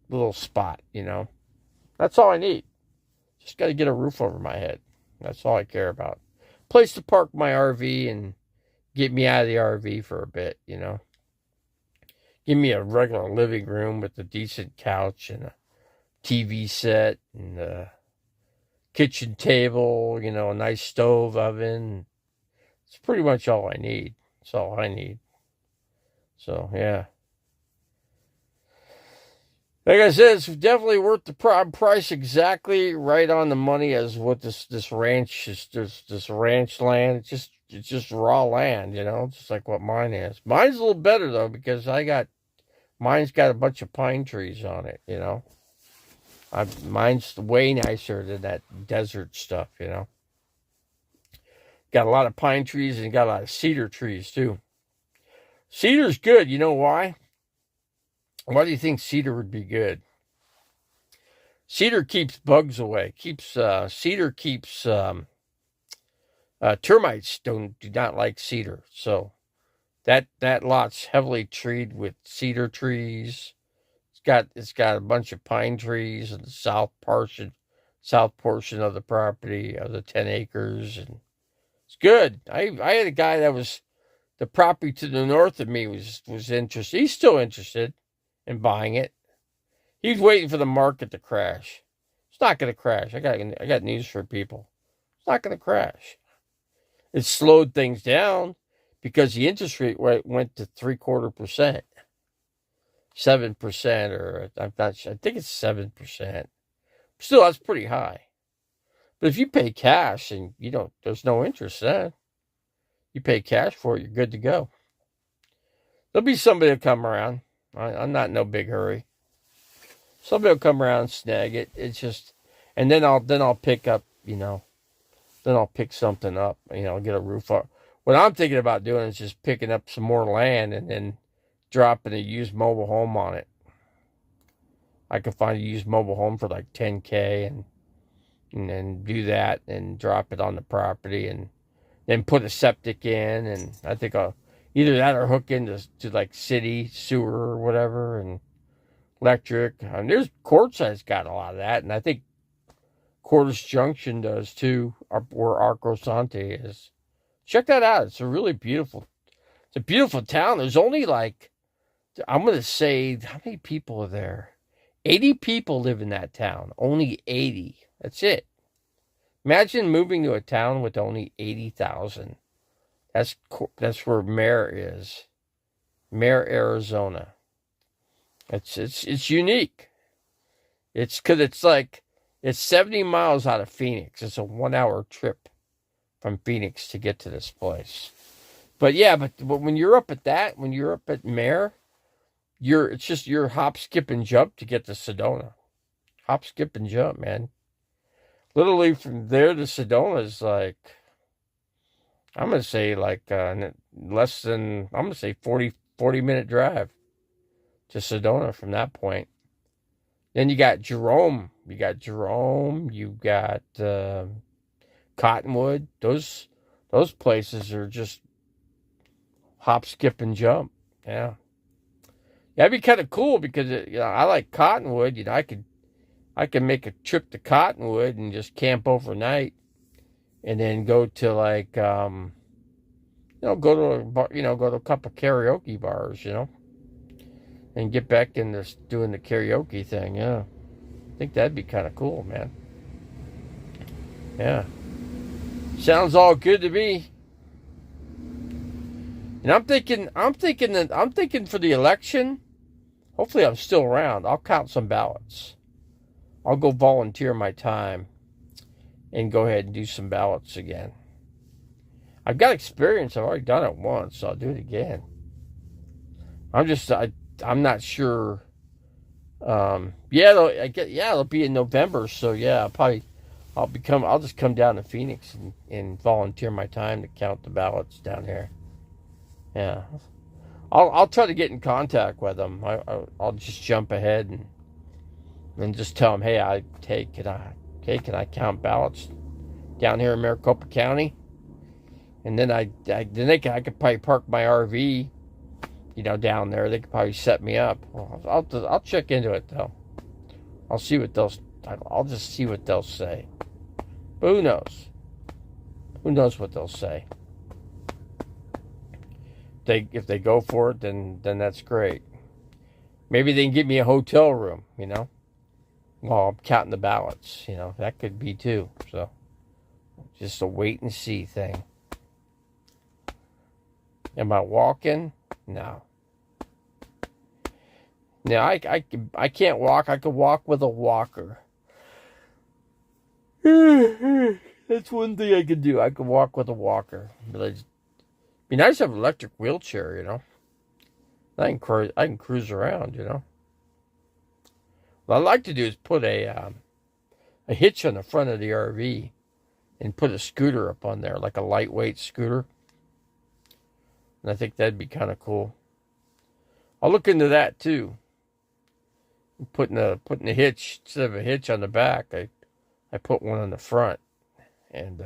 little spot. That's all I need. Just got to get a roof over my head. That's all I care about. Place to park my RV and get me out of the RV for a bit, Give me a regular living room with a decent couch and a TV set and a kitchen table, a nice stove oven. It's pretty much all I need. That's all I need. So, like I said, it's definitely worth the price, exactly right on the money as what this ranch is. This ranch land. It's just raw land, just like what mine is. Mine's a little better though because mine's got a bunch of pine trees on it. Mine's way nicer than that desert stuff. Got a lot of pine trees and got a lot of cedar trees too. Cedar's good. You know why? Why do you think cedar would be good? Cedar keeps bugs away. Cedar keeps termites do not like cedar. So that lot's heavily treed with cedar trees. It's got a bunch of pine trees in the south portion of the property of the 10 acres, and it's good. I had a guy that was the property to the north of me was interested. He's still interested in buying it. He's waiting for the market to crash. It's not going to crash. I got news for people. It's not going to crash. It slowed things down because the interest rate went to 0.75%, 7%, or I'm not sure. I think it's 7%. Still, that's pretty high. But if you pay cash and there's no interest then. You pay cash for it, you're good to go. There'll be somebody to come around. I'm not in no big hurry. Somebody will come around and snag it. It's just, and then I'll pick up, then I'll pick something up, get a roof up. What I'm thinking about doing is just picking up some more land and then dropping a used mobile home on it. I could find a used mobile home for like 10K and then do that and drop it on the property and then put a septic in, and I think I'll either that or hook into like city sewer or whatever and electric. There's Quartzsite's got a lot of that, and I think Cordes Junction does too, where Arco Sante is. Check that out. It's a beautiful town. There's only like, I'm going to say, how many people are there? 80 people live in that town. Only 80. That's it. Imagine moving to a town with only 80,000. That's where Mare is. Mare, Arizona. It's unique. It's because it's 70 miles out of Phoenix. It's a 1 hour trip from Phoenix to get to this place. But yeah, but when you're up at Mare, you're hop, skip, and jump to get to Sedona. Hop, skip, and jump, man. Literally from there to Sedona is like, I'm gonna say like less than, I'm gonna say 40 minute drive to Sedona from that point. Then you got Jerome. You got Cottonwood. Those places are just hop, skip, and jump. Yeah. That'd be kind of cool because I like Cottonwood. I could make a trip to Cottonwood and just camp overnight, and then go to like go to a bar, go to a couple karaoke bars, and get back into doing the karaoke thing. Yeah, I think that'd be kind of cool, man. Yeah, sounds all good to me. And I'm thinking for the election. Hopefully, I'm still around. I'll count some ballots. I'll go volunteer my time and go ahead and do some ballots again. I've got experience. I've already done it once, so I'll do it again. I'm not sure. It'll be in November, so yeah, I'll just come down to Phoenix and volunteer my time to count the ballots down there. Yeah, I'll try to get in contact with them. I'll just jump ahead and just tell them, hey, can I count ballots down here in Maricopa County? And then I could probably park my RV, down there. They could probably set me up. Well, I'll check into it though. I'll just see what they'll say. But who knows? Who knows what they'll say? If they go for it, then that's great. Maybe they can give me a hotel room, while I'm counting the ballots. That could be too. So just a wait and see thing. Am I walking? No. No, I can't walk. I could walk with a walker. That's one thing I could do. I could walk with a walker. But it'd be nice to have an electric wheelchair, I can cruise around, What I'd like to do is put a hitch on the front of the RV and put a scooter up on there, like a lightweight scooter. And I think that'd be kind of cool. I'll look into that too. Putting a hitch, instead of a hitch on the back, I put one on the front. And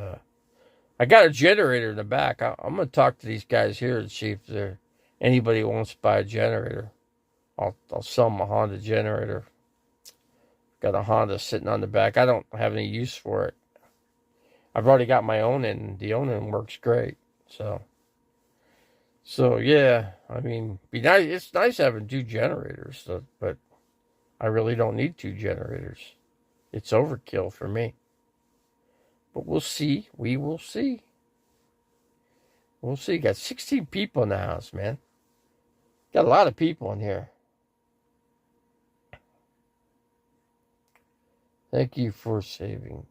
I got a generator in the back. I'm going to talk to these guys here and see if anybody wants to buy a generator. I'll sell them a Honda generator. Got a Honda sitting on the back. I don't have any use for it. I've already got my own, and the own end works great. So yeah, I mean, be nice. It's nice having two generators, but I really don't need two generators. It's overkill for me. But we'll see. We will see. We'll see. Got 16 people in the house, man. Got a lot of people in here. Thank you for saving.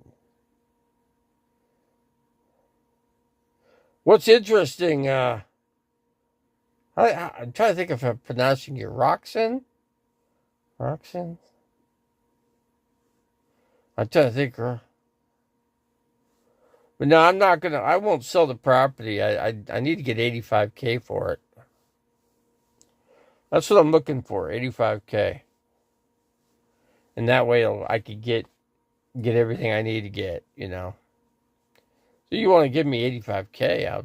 What's interesting, I'm trying to think if I'm pronouncing you Roxanne? Roxanne? I'm trying to think. But no, I won't sell the property. I need to get $85K for it. That's what I'm looking for, $85K. And that way I could get everything I need to get, So you want to give me $85K?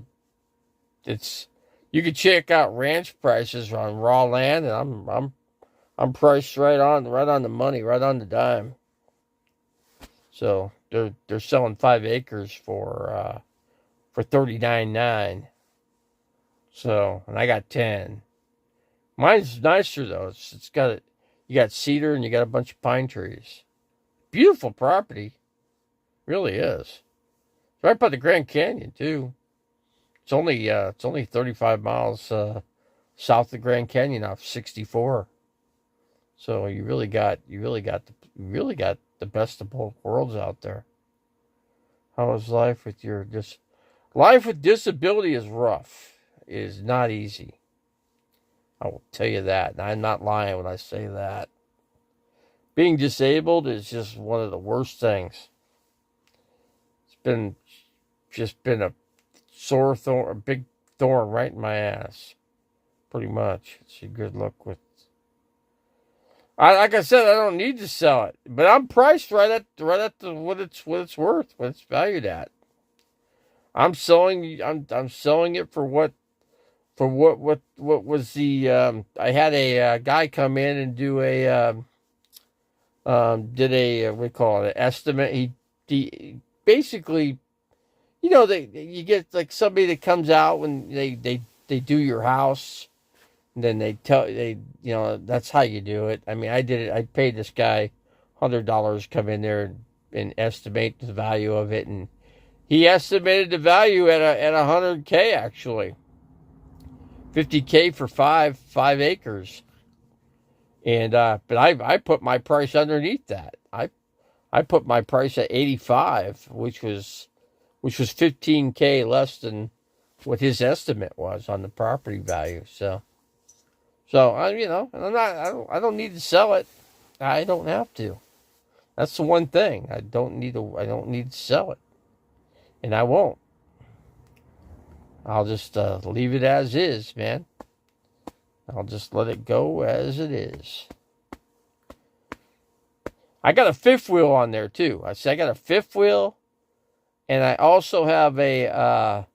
You could check out ranch prices on raw land, and I'm priced right on the money, right on the dime. So they're selling 5 acres for for $39,900. So, and I got 10. Mine's nicer though. It's got you got cedar and you got a bunch of pine trees. Beautiful property, really is. It's right by the Grand Canyon too. It's only 35 miles south of the Grand Canyon off 64. So you really got the best of both worlds out there. How is life with life with disability is rough. It is not easy. I will tell you that. And I'm not lying when I say that. Being disabled is just one of the worst things. It's been a sore thorn, a big thorn right in my ass. Pretty much. It's a good look with. Like I said, I don't need to sell it, but I'm priced right at what it's worth, what it's valued at. I'm selling it for what was the I had a guy come in and do did a what do you call it, an estimate. He basically, you get like somebody that comes out when they do your house. And then that's how you do it. I mean, I did it. I paid this guy $100 come in there and estimate the value of it, and he estimated the value at $100K actually, $50K for five acres, and but I put my price underneath that. I put my price at 85, which was $15K less than what his estimate was on the property value. So I don't need to sell it. I don't have to. That's the one thing. I don't need to sell it, and I won't. I'll just leave it as is, man. I'll just let it go as it is. I got a fifth wheel on there too. I got a fifth wheel, and I also have a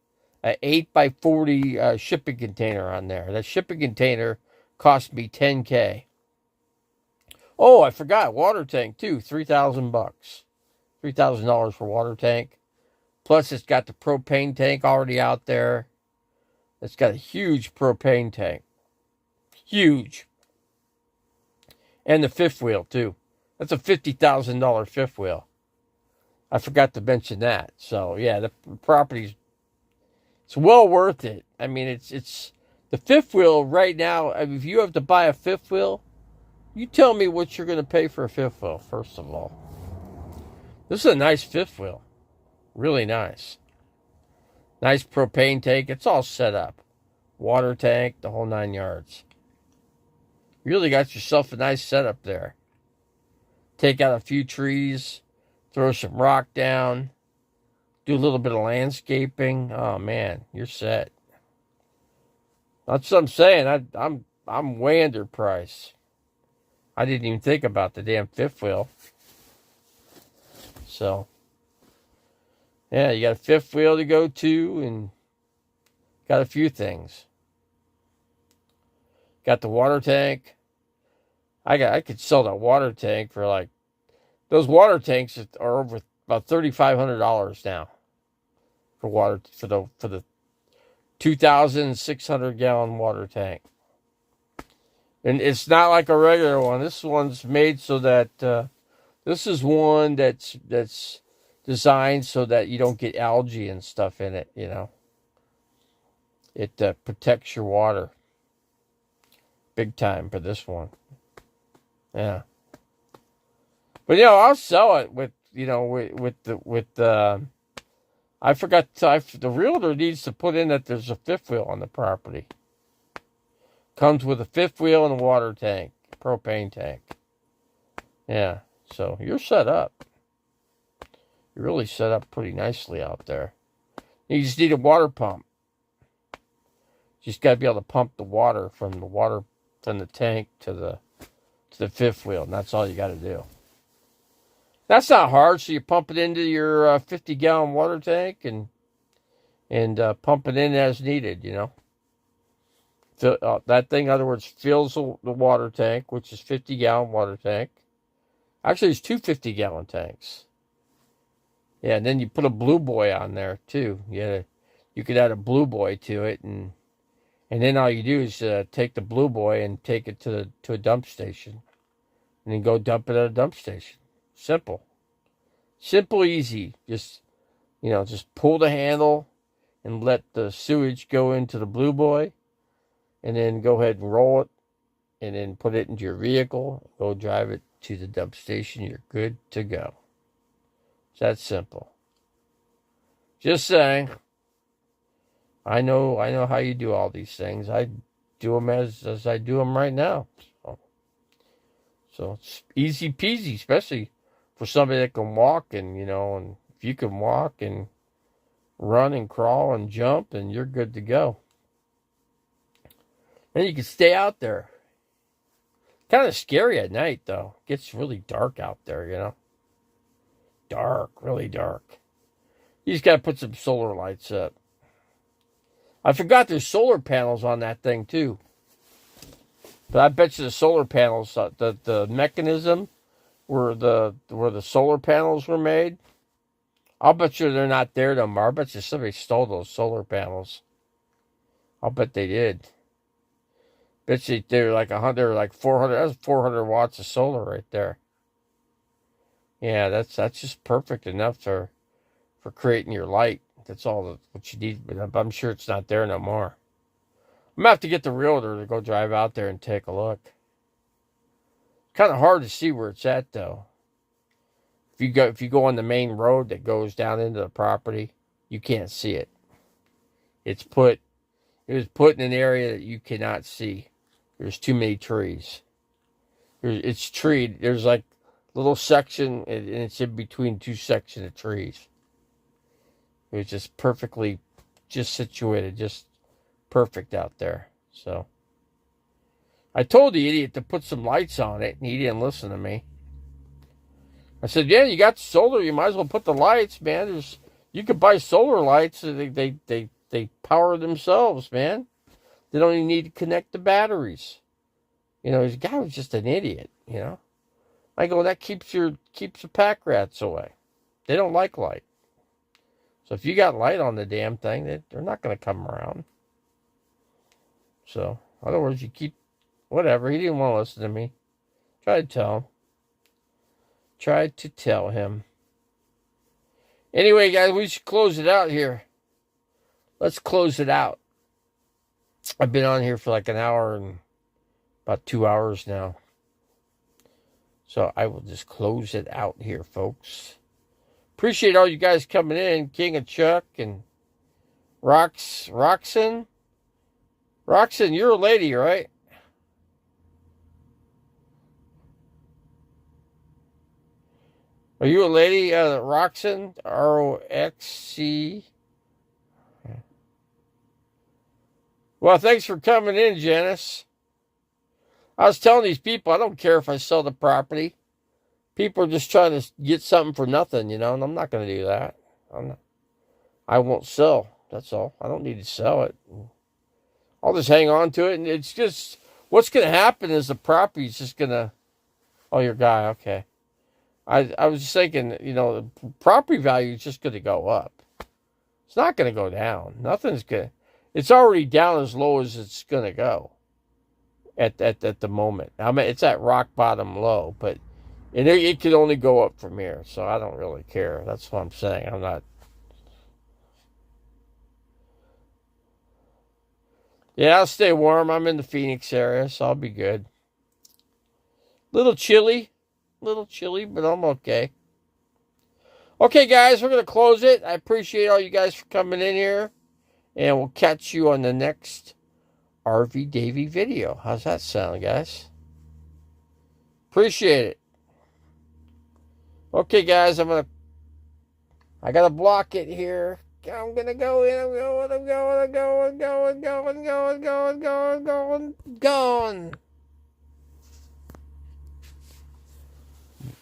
8x40 shipping container on there. That shipping container cost me $10K. Oh, I forgot water tank too. $3,000, $3,000 for water tank. Plus, it's got the propane tank already out there. It's got a huge propane tank, huge, and the fifth wheel too. That's a $50,000 fifth wheel. I forgot to mention that. So yeah, the property's it's well worth it. I mean, it's. The fifth wheel right now, I mean, if you have to buy a fifth wheel, you tell me what you're going to pay for a fifth wheel, first of all. This is a nice fifth wheel. Really nice. Nice propane tank. It's all set up. Water tank, the whole 9 yards. You really got yourself a nice setup there. Take out a few trees, throw some rock down, do a little bit of landscaping. Oh, man, you're set. That's what I'm saying. I'm way under price. I didn't even think about the damn fifth wheel. So, yeah, you got a fifth wheel to go to, and got a few things. Got the water tank. I could sell that water tank for like, those water tanks are over about $3,500 now for water for the 2,600 gallon water tank. And it's not like a regular one. This one's made so that this is one that's designed so that you don't get algae and stuff in it, It protects your water big time for this one. Yeah. But I'll sell it with I forgot the realtor needs to put in that there's a fifth wheel on the property. Comes with a fifth wheel and a water tank, propane tank. Yeah, so you're set up. You're really set up pretty nicely out there. You just need a water pump. You just got to be able to pump the water from the tank to the fifth wheel, and that's all you got to do. That's not hard. So you pump it into your 50-gallon water tank and pump it in as needed. That thing, in other words, fills the water tank, which is 50-gallon water tank. Actually, there's two 50-gallon tanks. Yeah, and then you put a Blue Boy on there too. you could add a Blue Boy to it, and then all you do is take the Blue Boy and take it to a dump station, and then go dump it at a dump station. Simple, easy. Just just pull the handle and let the sewage go into the Blue Boy, and then go ahead and roll it, and then put it into your vehicle. Go drive it to the dump station. You're good to go. It's that simple. Just saying. I know how you do all these things. I do them as I do them right now. So it's easy peasy, especially for somebody that can walk, and and if you can walk and run and crawl and jump, then you're good to go. And you can stay out there. Kind of scary at night, though. It gets really dark out there, Dark, really dark. You just got to put some solar lights up. I forgot there's solar panels on that thing, too. But I bet you the solar panels, the mechanism where the solar panels were made, I'll bet you they're not there no more. I bet you somebody stole those solar panels. I'll bet they did. Bet you they're like 100, like 400. That's 400 watts of solar right there. Yeah, that's just perfect enough for creating your light. That's all what you need. But I'm sure it's not there no more. I'm gonna have to get the realtor to go drive out there and take a look. Kind of hard to see where it's at, though. If you go on the main road that goes down into the property, you can't see it. It was put in an area that you cannot see. There's too many trees. It's treed. There's like a little section, and it's in between two sections of trees. It was just perfectly, just situated, just perfect out there. So I told the idiot to put some lights on it, and he didn't listen to me. I said, "Yeah, you got solar. You might as well put the lights, man. You could buy solar lights. They power themselves, man. They don't even need to connect the batteries." This guy was just an idiot. I go, that keeps the pack rats away. They don't like light. So if you got light on the damn thing, they're not going to come around. So, in other words, you keep whatever. He didn't want to listen to me. Tried to tell him. Anyway, guys, we should close it out here. Let's close it out. I've been on here for like an hour and about 2 hours now. So I will just close it out here, folks. Appreciate all you guys coming in. King of Chuck and Roxanne. Roxanne, you're a lady, right? Are you a lady, Roxanne? ROXC. Well, thanks for coming in, Janice. I was telling these people, I don't care if I sell the property. People are just trying to get something for nothing, and I'm not going to do that. I won't sell. That's all. I don't need to sell it. I'll just hang on to it, and it's just, what's going to happen is the property's just going to, oh, your guy, okay. I was just thinking, the property value is just going to go up. It's not going to go down. Nothing's going to, it's already down as low as it's going to go at the moment. I mean, it's at rock bottom low, but it can only go up from here, so I don't really care. That's what I'm saying. I'm not. Yeah, I'll stay warm. I'm in the Phoenix area, so I'll be good. Little chilly, but I'm okay. Okay, guys, we're going to close it. I appreciate all you guys for coming in here, and we'll catch you on the next RV Davey video. How's that sound, guys? Appreciate it. Okay, guys, I gotta block it here. I'm gonna go in. I'm going.